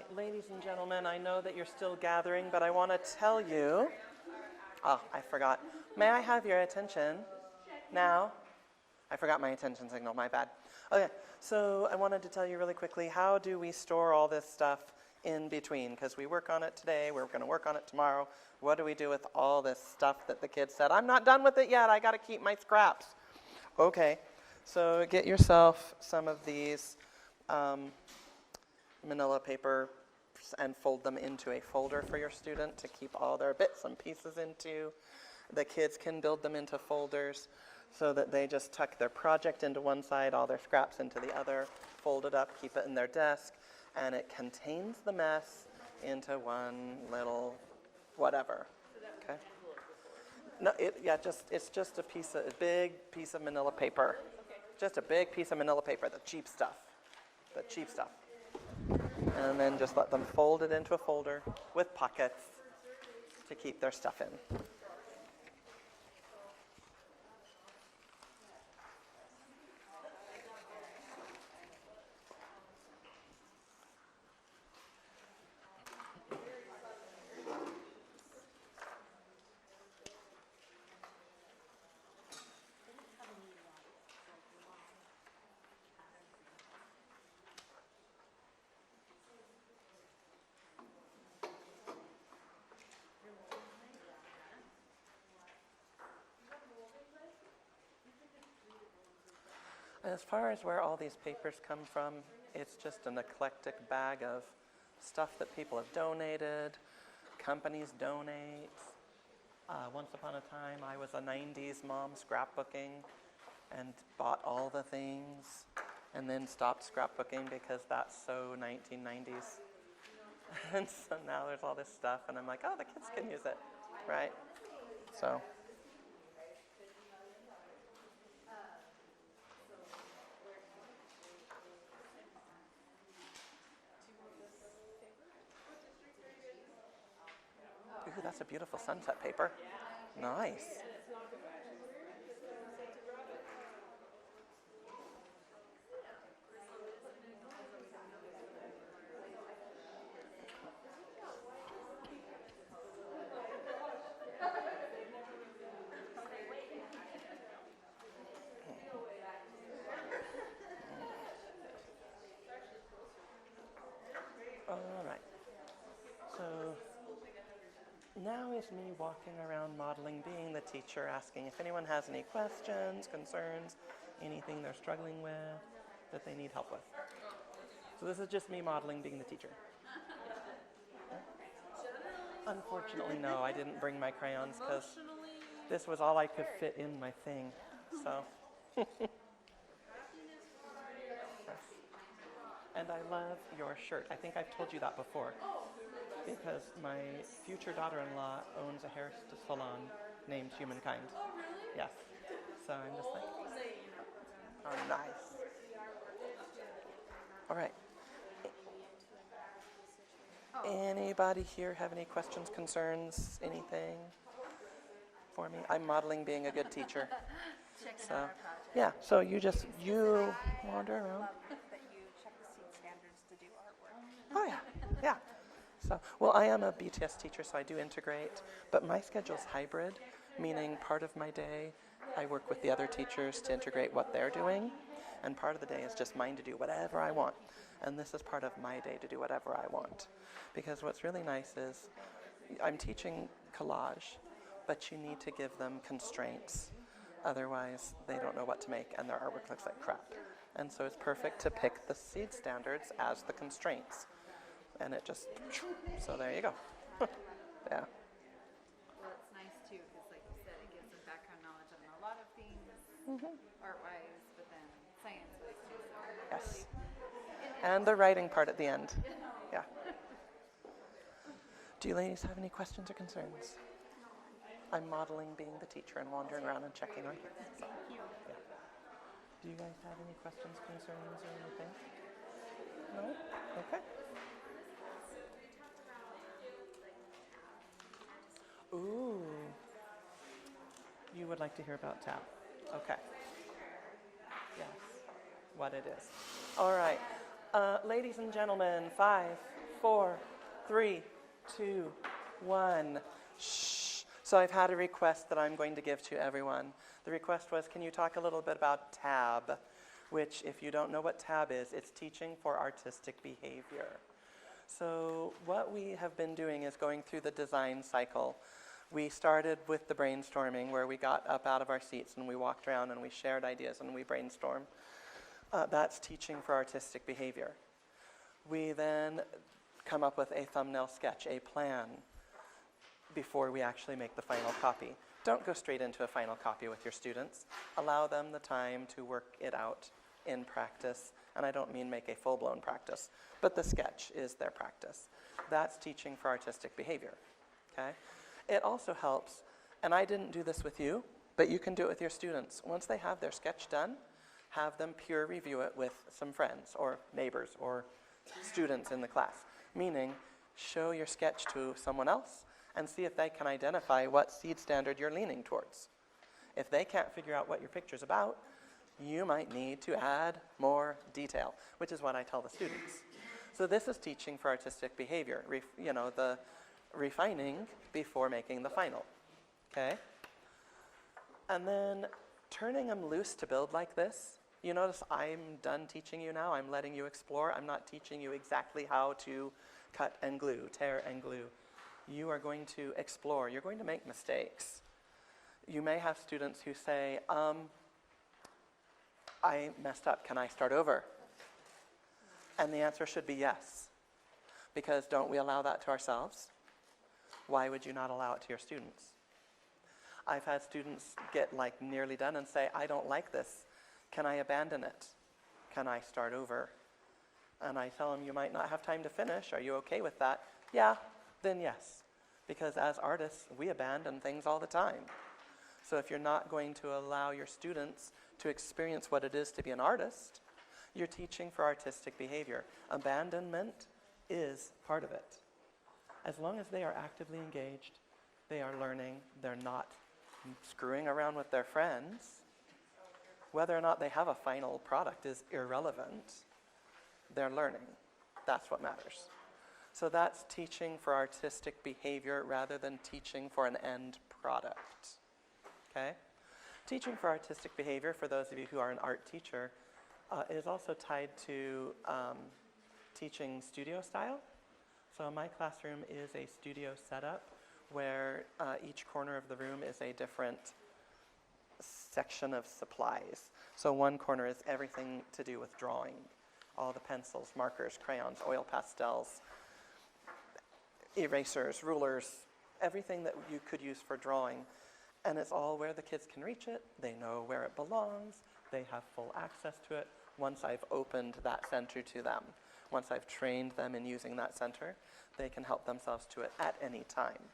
right, ladies and gentlemen, I know that you're still gathering, but I want to tell you. Oh, I forgot. May I have your attention now? I forgot my attention signal, my bad. Okay, so I wanted to tell you really quickly, how do we store all this stuff in between? Because we work on it today, we're going to work on it tomorrow. What do we do with all this stuff that the kids said, I'm not done with it yet, I got to keep my scraps? Okay, so get yourself some of these manila paper and fold them into a folder for your student to keep all their bits and pieces into. The kids can build them into folders so that they just tuck their project into one side, all their scraps into the other, fold it up, keep it in their desk, and it contains the mess into one little whatever. Okay? No, it's just a big piece of manila paper. Just a big piece of manila paper, the cheap stuff. The cheap stuff. And then just let them fold it into a folder with pockets to keep their stuff in. As far as where all these papers come from, it's just an eclectic bag of stuff that people have donated, companies donate. Once upon a time, I was a 90s mom scrapbooking and bought all the things and then stopped scrapbooking because that's so 1990s. And so now there's all this stuff and I'm like, oh, the kids can use it, right? So. Ooh, that's a beautiful sunset paper. Nice. All right. So now is me walking around modeling, being the teacher, asking if anyone has any questions, concerns, anything they're struggling with that they need help with. So this is just me modeling, being the teacher. Unfortunately, no, I didn't bring my crayons because this was all I could fit in my thing. So. And I love your shirt. I think I've told you that before. Because my future daughter-in-law owns a hair salon named Humankind. Oh, really? Yes. So I'm just like, oh, nice. All right. Anybody here have any questions, concerns, anything for me? I'm modeling being a good teacher. So, yeah, so you wander around. That you check the seed standards to do artwork. Oh, yeah, yeah. So, well, I am a BTS teacher, so I do integrate, but my schedule's hybrid, meaning part of my day I work with the other teachers to integrate what they're doing, and part of the day is just mine to do whatever I want. And this is part of my day to do whatever I want. Because what's really nice is I'm teaching collage, but you need to give them constraints. Otherwise, they don't know what to make, and their artwork looks like crap. And so it's perfect to pick the seed standards as the constraints. And it just, so there you go. Yeah. Well, it's nice too, because like you said, it gives them background knowledge on a lot of things, art-wise, but then science-wise too. So Yes. And the writing part at the end. Yeah. Do you ladies have any questions or concerns? I'm modeling being the teacher and wandering around and checking on kids. So, yeah. Do you guys have any questions, concerns, or anything? No? Okay. Ooh. You would like to hear about TAP? Okay. Yes. What it is. All right. Ladies and gentlemen, 5, 4, 3, 2, 1. Shh. So I've had a request that I'm going to give to everyone. The request was, can you talk a little bit about TAB, which, if you don't know what TAB is, it's Teaching for Artistic Behavior. So what we have been doing is going through the design cycle. We started with the brainstorming, where we got up out of our seats and we walked around and we shared ideas and we brainstormed. That's teaching for artistic behavior. We then come up with a thumbnail sketch, a plan, before we actually make the final copy. Don't go straight into a final copy with your students. Allow them the time to work it out in practice. And I don't mean make a full-blown practice, but the sketch is their practice. That's teaching for artistic behavior, okay? It also helps, and I didn't do this with you, but you can do it with your students. Once they have their sketch done, have them peer review it with some friends or neighbors or students in the class. Meaning, show your sketch to someone else and see if they can identify what seed standard you're leaning towards. If they can't figure out what your picture's about, you might need to add more detail, which is what I tell the students. So this is teaching for artistic behavior, the refining before making the final, okay? And then turning them loose to build like this. You notice I'm done teaching you now. I'm letting you explore. I'm not teaching you exactly how to cut and glue, tear and glue. You are going to explore. You're going to make mistakes. You may have students who say, I messed up. Can I start over? And the answer should be yes. Because don't we allow that to ourselves? Why would you not allow it to your students? I've had students get nearly done and say, I don't like this. Can I abandon it? Can I start over? And I tell them, you might not have time to finish. Are you okay with that? Yeah, then yes. Because as artists, we abandon things all the time. So if you're not going to allow your students to experience what it is to be an artist, you're teaching for artistic behavior. Abandonment is part of it. As long as they are actively engaged, they are learning, they're not screwing around with their friends, whether or not they have a final product is irrelevant. They're learning. That's what matters. So that's teaching for artistic behavior rather than teaching for an end product. Okay? Teaching for artistic behavior, for those of you who are an art teacher, is also tied to teaching studio style. So my classroom is a studio setup where each corner of the room is a different section of supplies. So one corner is everything to do with drawing. All the pencils, markers, crayons, oil pastels, erasers, rulers, everything that you could use for drawing. And it's all where the kids can reach it. They know where it belongs. They have full access to it once I've opened that center to them. Once I've trained them in using that center, they can help themselves to it at any time.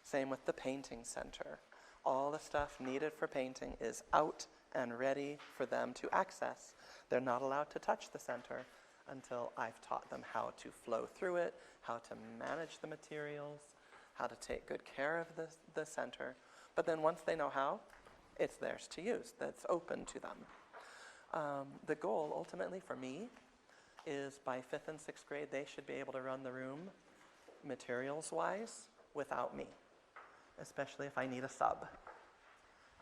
Same with the painting center. All the stuff needed for painting is out and ready for them to access. They're not allowed to touch the center until I've taught them how to flow through it, how to manage the materials, how to take good care of the center. But then once they know how, it's theirs to use. That's open to them. The goal ultimately for me is by 5th and 6th grade, they should be able to run the room materials-wise without me, especially if I need a sub.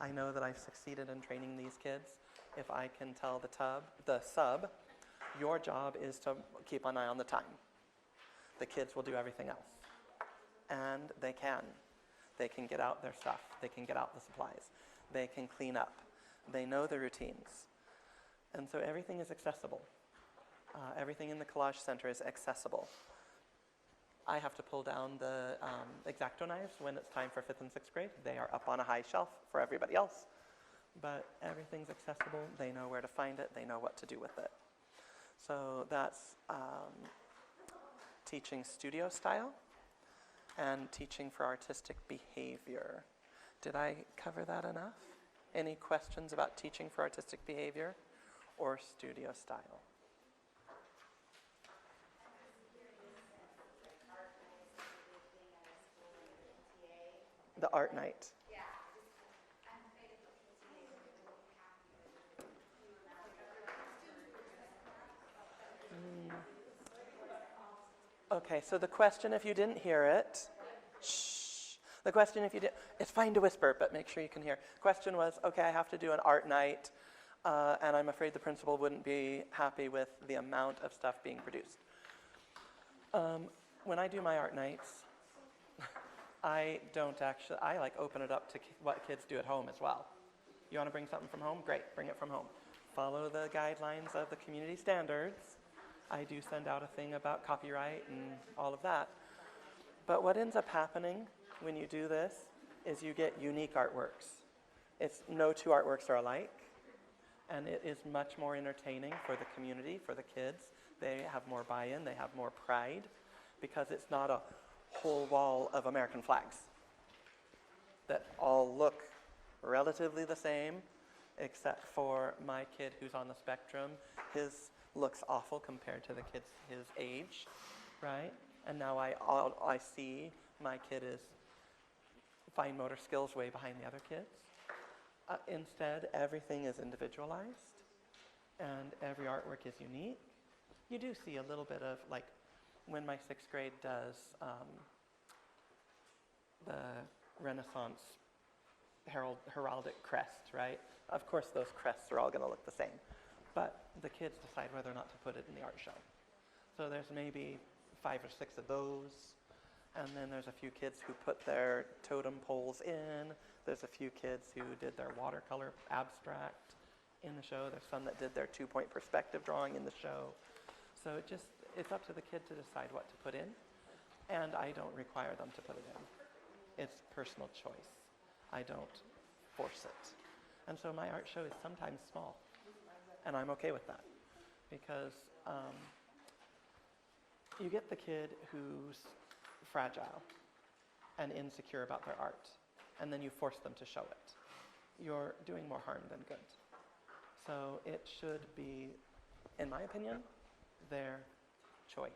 I know that I've succeeded in training these kids if I can tell the sub, your job is to keep an eye on the time. The kids will do everything else. And they can. They can get out their stuff. They can get out the supplies. They can clean up. They know the routines. And so everything is accessible. Everything in the Collage Center is accessible. I have to pull down the X-Acto knives when it's time for 5th and 6th grade. They are up on a high shelf for everybody else. But everything's accessible. They know where to find it. They know what to do with it. So that's teaching studio style and teaching for artistic behavior. Did I cover that enough? Any questions about teaching for artistic behavior or studio style? The art night. Okay, so the question, if you didn't hear it, shh. The question, if you did, it's fine to whisper, but make sure you can hear. Question was, okay, I have to do an art night, and I'm afraid the principal wouldn't be happy with the amount of stuff being produced. When I do my art nights, I don't actually, I like open it up to what kids do at home as well. You want to bring something from home? Great, bring it from home. Follow the guidelines of the community standards. I do send out a thing about copyright and all of that. But what ends up happening when you do this is you get unique artworks. It's no two artworks are alike, and it is much more entertaining for the community, for the kids. They have more buy-in, they have more pride, because it's not a whole wall of American flags that all look relatively the same, except for my kid who's on the spectrum. His looks awful compared to the kids his age, right? And now I see my kid is fine motor skills way behind the other kids. Instead, everything is individualized, and every artwork is unique. You do see a little bit of, like, when my 6th grade does the Renaissance heraldic crest, right? Of course, those crests are all going to look the same. But the kids decide whether or not to put it in the art show. So there's maybe 5 or 6 of those. And then there's a few kids who put their totem poles in. There's a few kids who did their watercolor abstract in the show. There's some that did their 2-point perspective drawing in the show. So it's up to the kid to decide what to put in. And I don't require them to put it in. It's personal choice. I don't force it. And so my art show is sometimes small. And I'm okay with that. Because you get the kid who's fragile and insecure about their art, and then you force them to show it. You're doing more harm than good. So it should be, in my opinion, their choice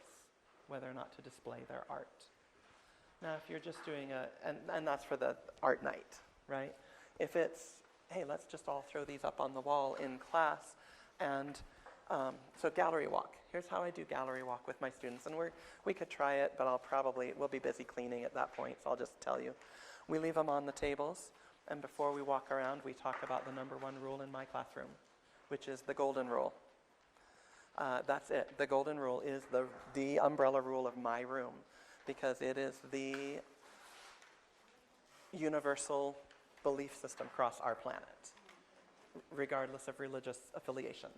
whether or not to display their art. Now, if you're just doing and that's for the art night, right? If it's, hey, let's just all throw these up on the wall in class, and so gallery walk. Here's how I do gallery walk with my students, and we could try it, but we'll be busy cleaning at that point, so I'll just tell you. We leave them on the tables, and before we walk around, we talk about the number 1 rule in my classroom, which is the golden rule. That's it. The golden rule is the umbrella rule of my room, because it is the universal belief system across our planet, regardless of religious affiliation.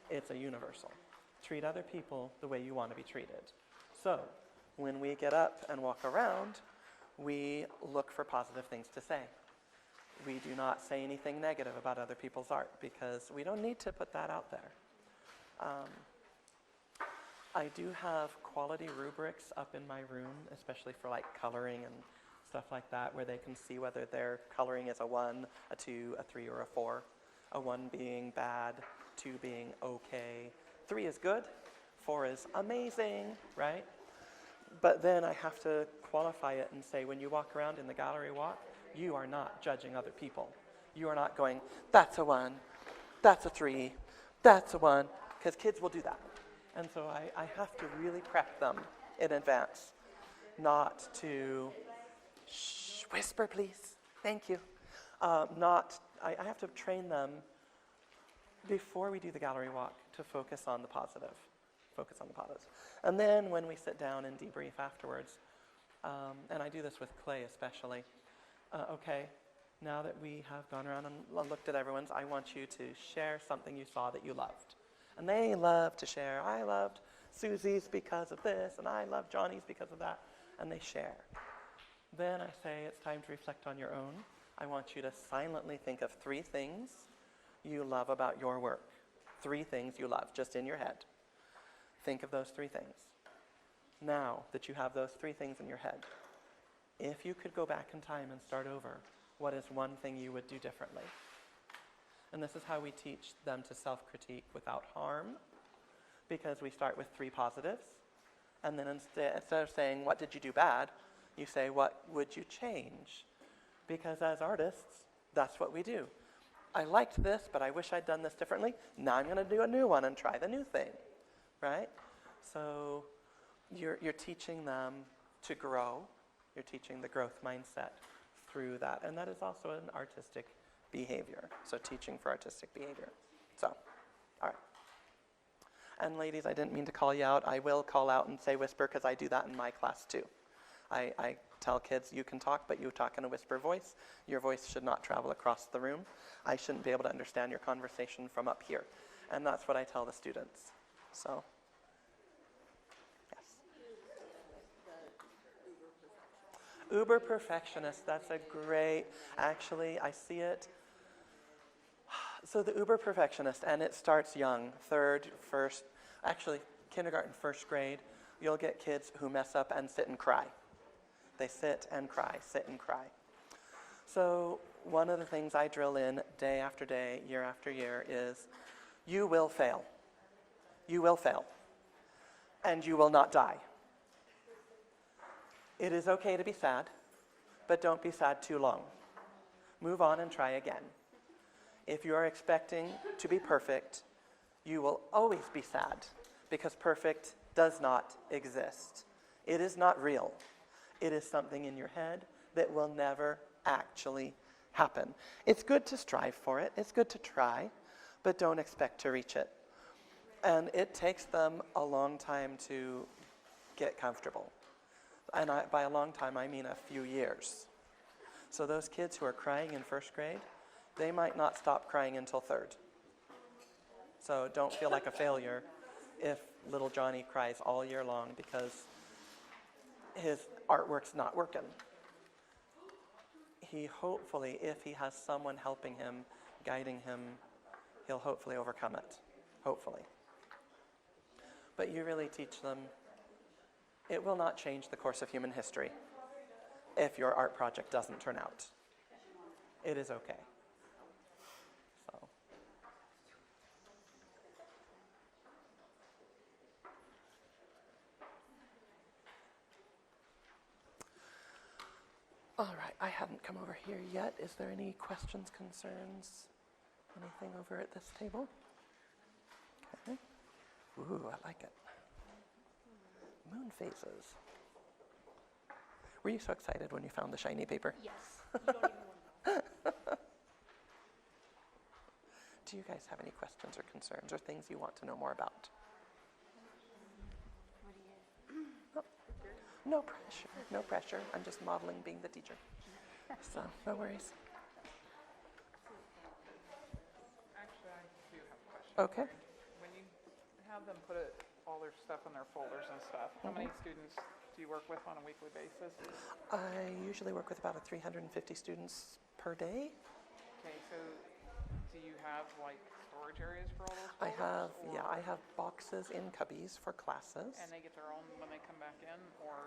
It's a universal. Treat other people the way you want to be treated. So, when we get up and walk around, we look for positive things to say. We do not say anything negative about other people's art, because we don't need to put that out there. I do have quality rubrics up in my room, especially for like coloring and stuff like that, where they can see whether their coloring is a 1, a 2, a 3, or a 4. A 1 being bad, 2 being okay, 3 is good, 4 is amazing, right? But then I have to qualify it and say, when you walk around in the gallery walk, you are not judging other people. You are not going, that's a 1, that's a 3, that's a 1, because kids will do that. And so I have to really prep them in advance, not to, shh, whisper please, thank you. I have to train them before we do the gallery walk to focus on the positive. And then when we sit down and debrief afterwards, and I do this with Clay especially, okay, now that we have gone around and looked at everyone's, I want you to share something you saw that you loved. And they love to share. I loved Susie's because of this, and I loved Johnny's because of that, and they share. Then I say it's time to reflect on your own. I want you to silently think of 3 things you love about your work. 3 things you love, just in your head. Think of those 3 things. Now that you have those 3 things in your head, if you could go back in time and start over, what is one thing you would do differently? And this is how we teach them to self-critique without harm, because we start with 3 positives, and then instead of saying, what did you do bad, you say, what would you change? Because as artists, that's what we do. I liked this, but I wish I'd done this differently. Now I'm going to do a new one and try the new thing, right? So you're teaching them to grow. You're teaching the growth mindset through that. And that is also an artistic behavior. So teaching for artistic behavior. So, all right. And ladies, I didn't mean to call you out. I will call out and say whisper because I do that in my class too. I tell kids you can talk, but you talk in a whisper voice. Your voice should not travel across the room. I shouldn't be able to understand your conversation from up here. And that's what I tell the students. So, yes. Uber perfectionist, that's a great, actually, I see it. So the uber perfectionist, and it starts young, third, first, actually kindergarten, first grade, you'll get kids who mess up and sit and cry. They sit and cry, sit and cry. So one of the things I drill in day after day, year after year is you will fail. You will fail. And you will not die. It is okay to be sad, but don't be sad too long. Move on and try again. If you are expecting to be perfect, you will always be sad because perfect does not exist. It is not real. It is something in your head that will never actually happen. It's good to strive for it. It's good to try, but don't expect to reach it. And it takes them a long time to get comfortable. And by a long time, I mean a few years. So those kids who are crying in first grade, they might not stop crying until third. So don't feel like a failure if little Johnny cries all year long because his artwork's not working. He hopefully, if he has someone helping him, guiding him, he'll hopefully overcome it. Hopefully. But you really teach them, it will not change the course of human history if your art project doesn't turn out. It is okay. So. All right, I haven't come over here yet. Is there any questions, concerns, anything over at this table? Okay. Ooh, I like it. Moon phases. Were you so excited when you found the shiny paper? Yes. You don't even want to know. Do you guys have any questions or concerns or things you want to know more about? No pressure, no pressure. I'm just modeling being the teacher. So, no worries. Actually, I do have a question. Okay. When you have them put all their stuff in their folders and stuff, how many students do you work with on a weekly basis? I usually work with about 350 students per day. Okay, so do you have like storage areas for all those I folders? have, I have boxes in cubbies for classes. And they get their own when they come back in, or?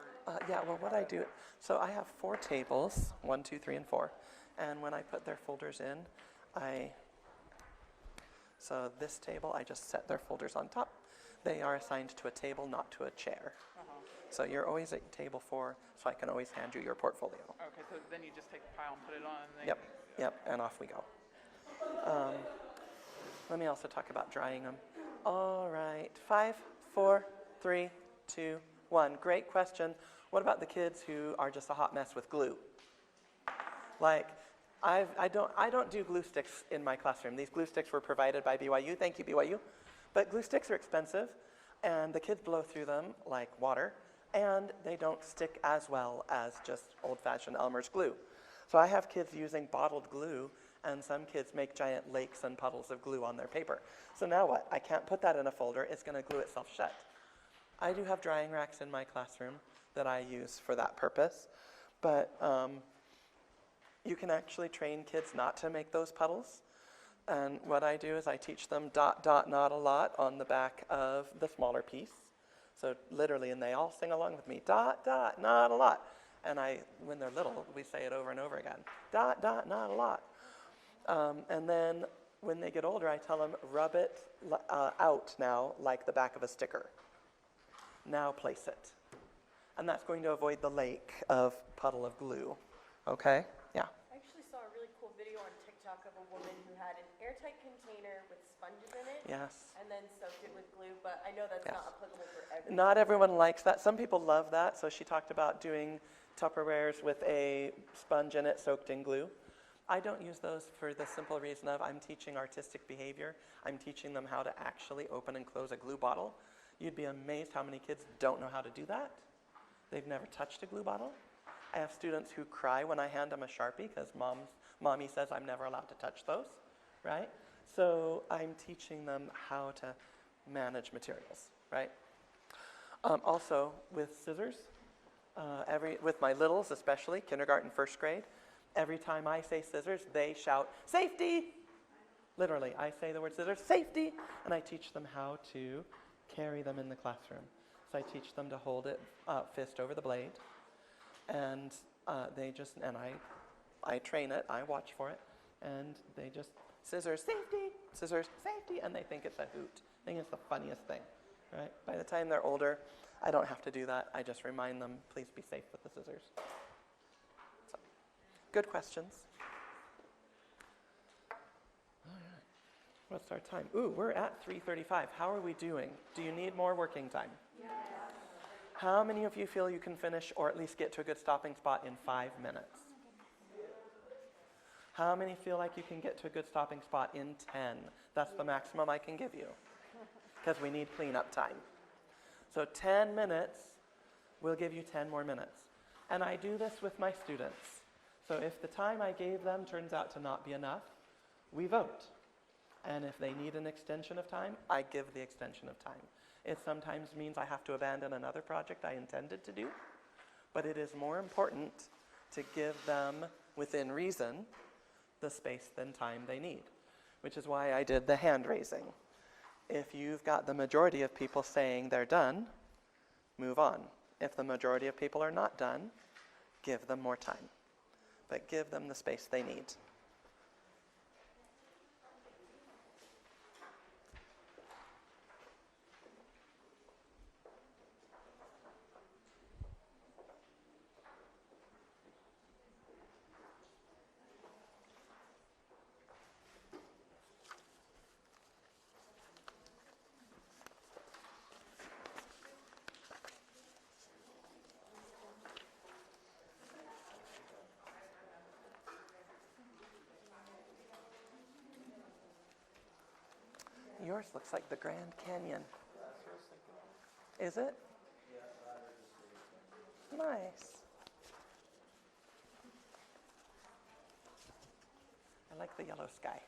Well, what I do, so I have 4 tables, 1, 2, 3, and 4. And when I put their folders in, so this table, I just set their folders on top. They are assigned to a table, not to a chair. So you're always at table 4, so I can always hand you your portfolio. Okay, so then you just take the pile and put it on and they... Yep, and off we go. Let me also talk about drying them. All right, 5, 4, 3, 2, 1. Great question. What about the kids who are just a hot mess with glue? Like, I don't do glue sticks in my classroom. These glue sticks were provided by BYU. Thank you, BYU. But glue sticks are expensive, and the kids blow through them like water, and they don't stick as well as just old-fashioned Elmer's glue. So I have kids using bottled glue, and some kids make giant lakes and puddles of glue on their paper. So now what? I can't put that in a folder. It's going to glue itself shut. I do have drying racks in my classroom that I use for that purpose, but you can actually train kids not to make those puddles. And what I do is I teach them dot, dot, not a lot on the back of the smaller piece. So literally, and they all sing along with me, dot, dot, not a lot. And when they're little, we say it over and over again, dot, dot, not a lot. And then when they get older, I tell them, rub it out now like the back of a sticker. Now place it. And that's going to avoid the lake of puddle of glue. Okay? Yeah. I actually saw a really cool video on TikTok TikTok of a woman who had an airtight container with sponges in it Yes. and then soaked it with glue, but I know that's Yes. not applicable for everyone. Not everyone likes that. Some people love that. So she talked about doing Tupperwares with a sponge in it soaked in glue. I don't use those for the simple reason of I'm teaching artistic behavior. I'm teaching them how to actually open and close a glue bottle. You'd be amazed how many kids don't know how to do that. They've never touched a glue bottle. I have students who cry when I hand them a Sharpie because mommy says I'm never allowed to touch those, right? So I'm teaching them how to manage materials, right? Also with scissors, with my littles especially, kindergarten, first grade, every time I say scissors, they shout, safety! Literally, I say the word scissors, safety! And I teach them how to carry them in the classroom. So I teach them to hold it fist over the blade. And I train it, I watch for it. And they just, scissors, safety! And they think it's a hoot. I think it's the funniest thing, right? By the time they're older, I don't have to do that. I just remind them, please be safe with the scissors. So, good questions. All right. What's our time? Ooh, we're at 3:35. How are we doing? Do you need more working time? Yes. How many of you feel you can finish or at least get to a good stopping spot in 5 minutes? How many feel like you can get to a good stopping spot in 10? That's the maximum I can give you because we need cleanup time. So 10 minutes will give you 10 more minutes. And I do this with my students. So if the time I gave them turns out to not be enough, we vote. And if they need an extension of time, I give the extension of time. It sometimes means I have to abandon another project I intended to do, but it is more important to give them, within reason, the space and time they need, which is why I did the hand raising. If you've got the majority of people saying they're done, move on. If the majority of people are not done, give them more time, but give them the space they need. Yours looks like the Grand Canyon. Is it? Nice. I like the yellow sky.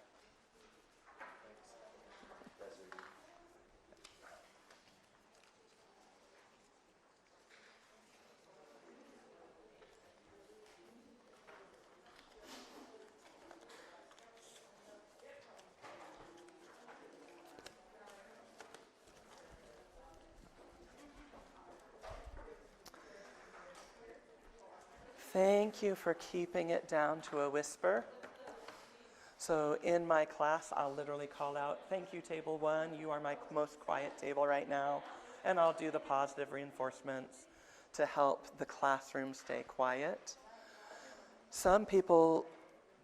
Thank you for keeping it down to a whisper. So in my class, I'll literally call out, thank you, table 1, you are my most quiet table right now. And I'll do the positive reinforcements to help the classroom stay quiet. Some people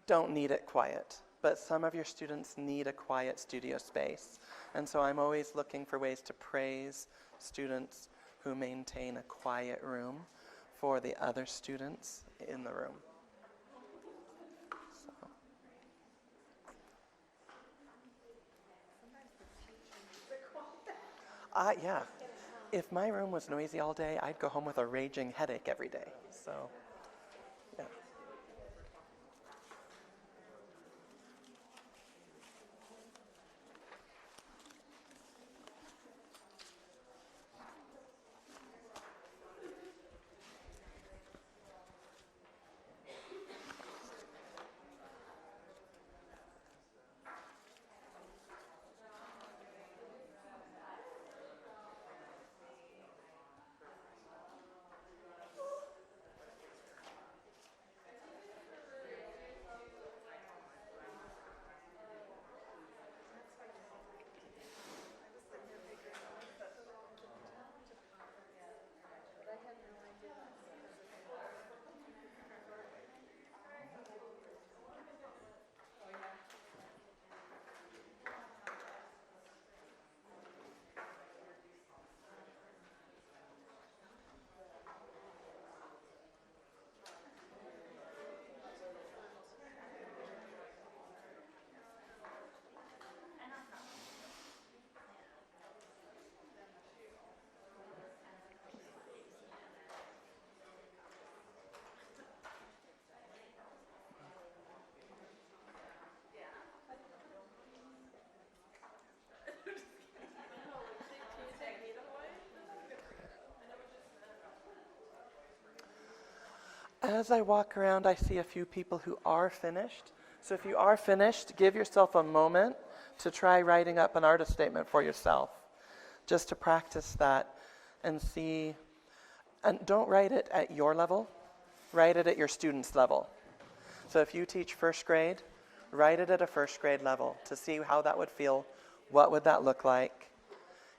don't need it quiet, but some of your students need a quiet studio space. And so I'm always looking for ways to praise students who maintain a quiet room for the other students in the room. So. Yeah. If my room was noisy all day, I'd go home with a raging headache every day. So, yeah. As I walk around, I see a few people who are finished. So if you are finished, give yourself a moment to try writing up an artist statement for yourself, just to practice that and see. And don't write it at your level, write it at your student's level. So if you teach first grade, write it at a first grade level to see how that would feel. What would that look like?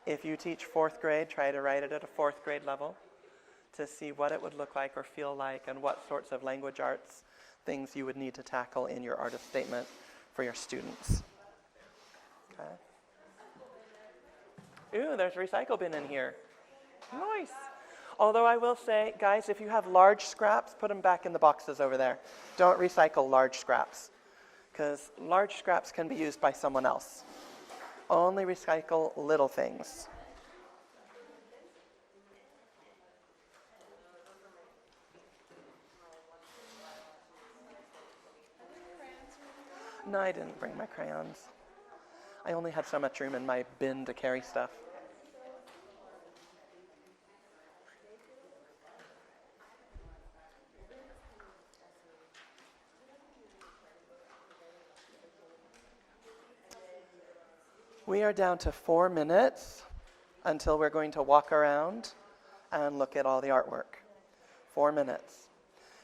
If you teach fourth grade, try to write it at a fourth grade level to see what it would look like or feel like and what sorts of language arts things you would need to tackle in your artist statement for your students. Okay. Ooh, there's a recycle bin in here. Nice. Although I will say, guys, if you have large scraps, put them back in the boxes over there. Don't recycle large scraps, because large scraps can be used by someone else. Only recycle little things. No, I didn't bring my crayons. I only had so much room in my bin to carry stuff. We are down to 4 minutes until we're going to walk around and look at all the artwork. 4 minutes.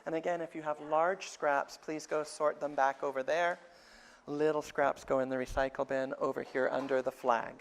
And again, if you have large scraps, please go sort them back over there. Little scraps go in the recycle bin over here under the flag.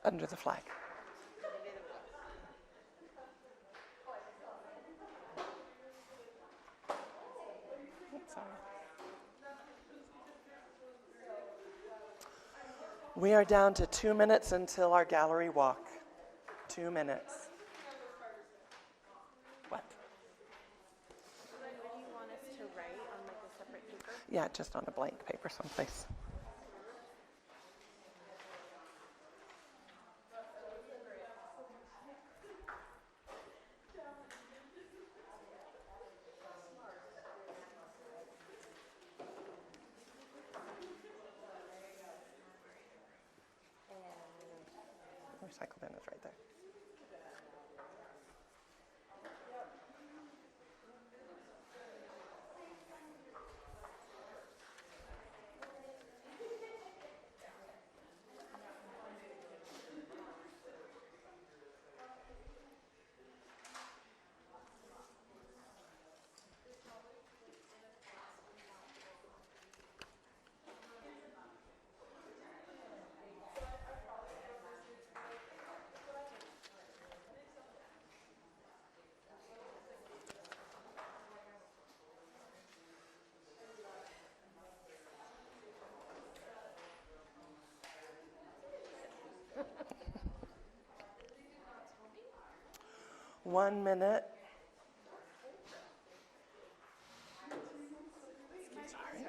Under the flag. Sorry. We are down to 2 minutes until our gallery walk. 2 minutes. What? Where do you want us to write on like a separate paper? Yeah, just on a blank paper someplace. Recycle bin is right there. One minute. Sorry.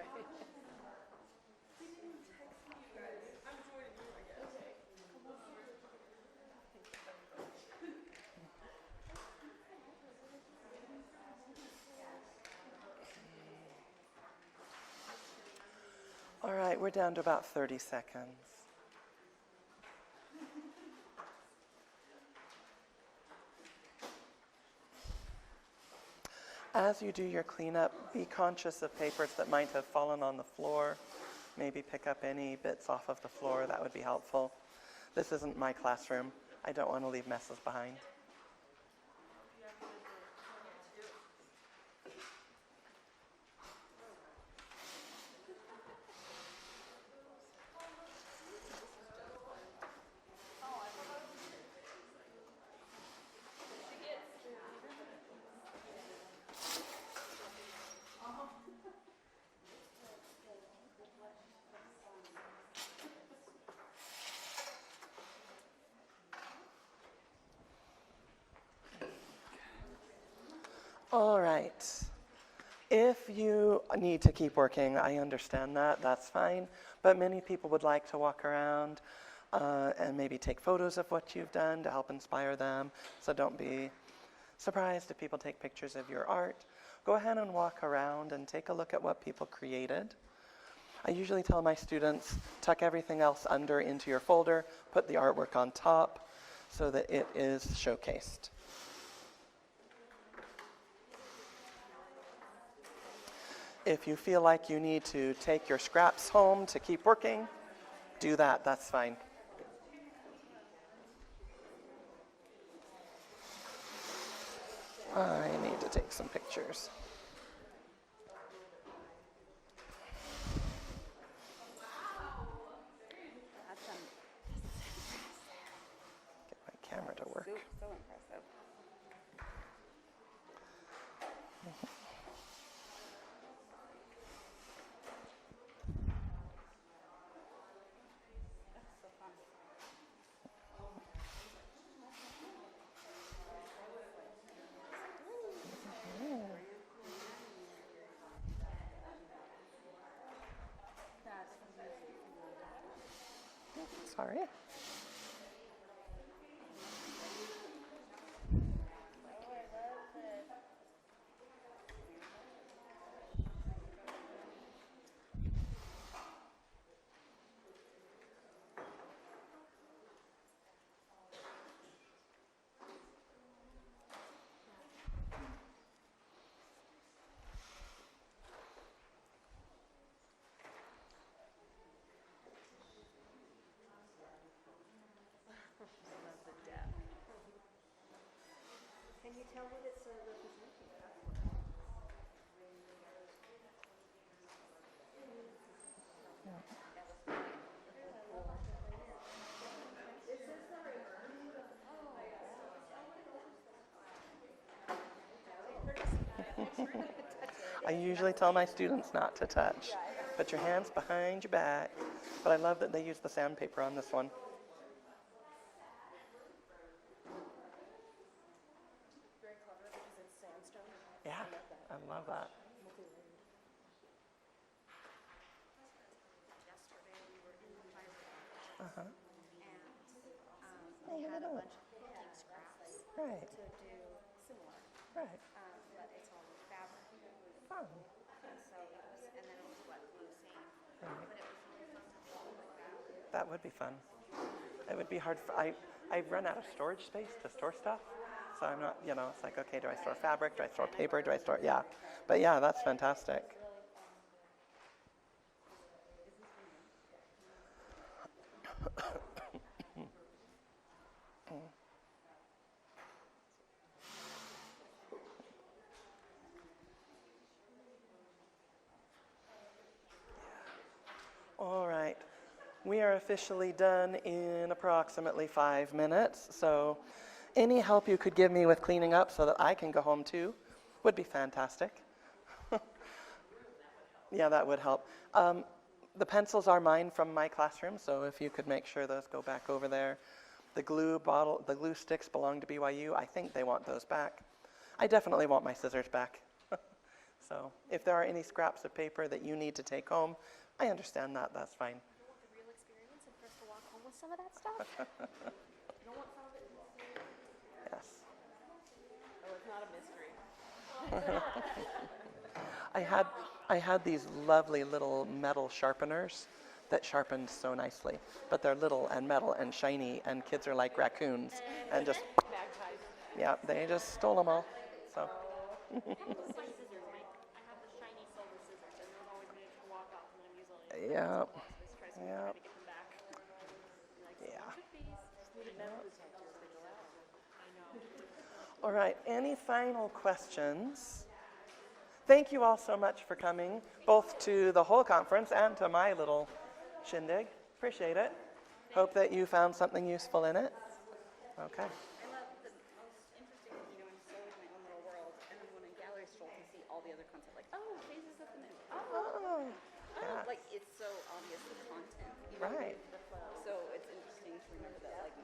All right, we're down to about 30 seconds. As you do your cleanup, be conscious of papers that might have fallen on the floor. Maybe pick up any bits off of the floor. That would be helpful. This isn't my classroom. I don't want to leave messes behind. All right. If you need to keep working, I understand that. That's fine. But many people would like to walk around and maybe take photos of what you've done to help inspire them. So don't be surprised if people take pictures of your art. Go ahead and walk around and take a look at what people created. I usually tell my students, tuck everything else under into your folder, put the artwork on top so that it is showcased. If you feel like you need to take your scraps home to keep working, do that. That's fine. I need to take some pictures. Get my camera to work. So impressive. Sorry. Can you tell what it's representing? I usually tell my students not to touch. Put your hands behind your back. But I love that they use the sandpaper on this one. Very clever because it's sandstone. Yeah, I love that. Yesterday we were in the fire Uh-huh. and we had a bunch of cooking scraps Right, to do similar, right. but it's all fabric. Fun. And so it was, and then it was what blue sand, Right. but it was really fun to do like that. That would be fun. It would be hard for, I run out of storage space to store stuff. So I'm not, it's like, okay, do I store fabric? Do I store paper? Do I store, yeah. But yeah, that's fantastic. All right. We are officially done in approximately 5 minutes. So any help you could give me with cleaning up so that I can go home too would be fantastic. Yeah, that would help. The pencils are mine from my classroom, so if you could make sure those go back over there. The glue sticks belong to BYU. I think they want those back. I definitely want my scissors back. So if there are any scraps of paper that you need to take home, I understand that. That's fine. You want the real experience and for us to walk home with some of that stuff? You don't want some of it? Yes. Oh, it's not a mystery. I had these lovely little metal sharpeners that sharpened so nicely, but they're little and metal and shiny, and kids are like raccoons and just, Magpies. yeah, they just stole them all. So It's my scissors. I have the shiny silver scissors, and those always make me walk off, and I'm usually Yep. so I try to Yep. get them back. Like, Yeah. someone took these. Just needed them detectors to go out. I know. All right, any final questions? Thank you all so much for coming, both to the whole conference and to my little shindig. Appreciate it. Hope that you found something useful in it. Okay. I love the most interesting thing, you know, I'm so in my own little world, and then when a gallery stroll to see all the other content, like, oh, phases of the moon. Oh, yeah. Like, it's so obvious the content, you know? Right. So it's interesting to remember that, like,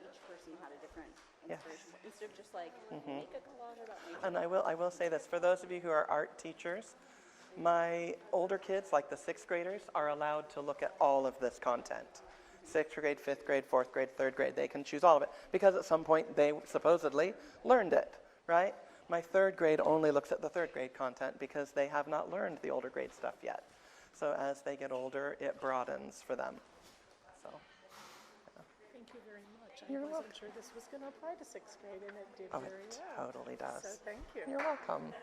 each person had a different Yes. inspiration. Instead of just like, make a collage about nature. And I will say this, for those of you who are art teachers, my older kids, like the 6th graders, are allowed to look at all of this content. 6th grade, 5th grade, 4th grade, 3rd grade, they can choose all of it because at some point they supposedly learned it, right? My 3rd grade only looks at the 3rd grade content because they have not learned the older grade stuff yet. So as they get older, it broadens for them. So, Thank you very much. You're I wasn't welcome. sure this was going to apply to 6th grade, and it did oh, very it well. totally does. So thank you. You're welcome.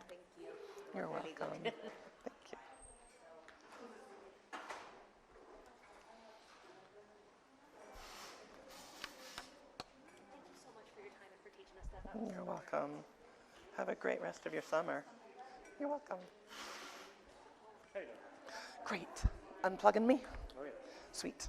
Thank you. You're welcome. Thank you. Thank you so much for your time and for teaching us that. You're welcome. Have a great rest of your summer. You're welcome. Great. Unplugging me? Oh, yeah. Sweet.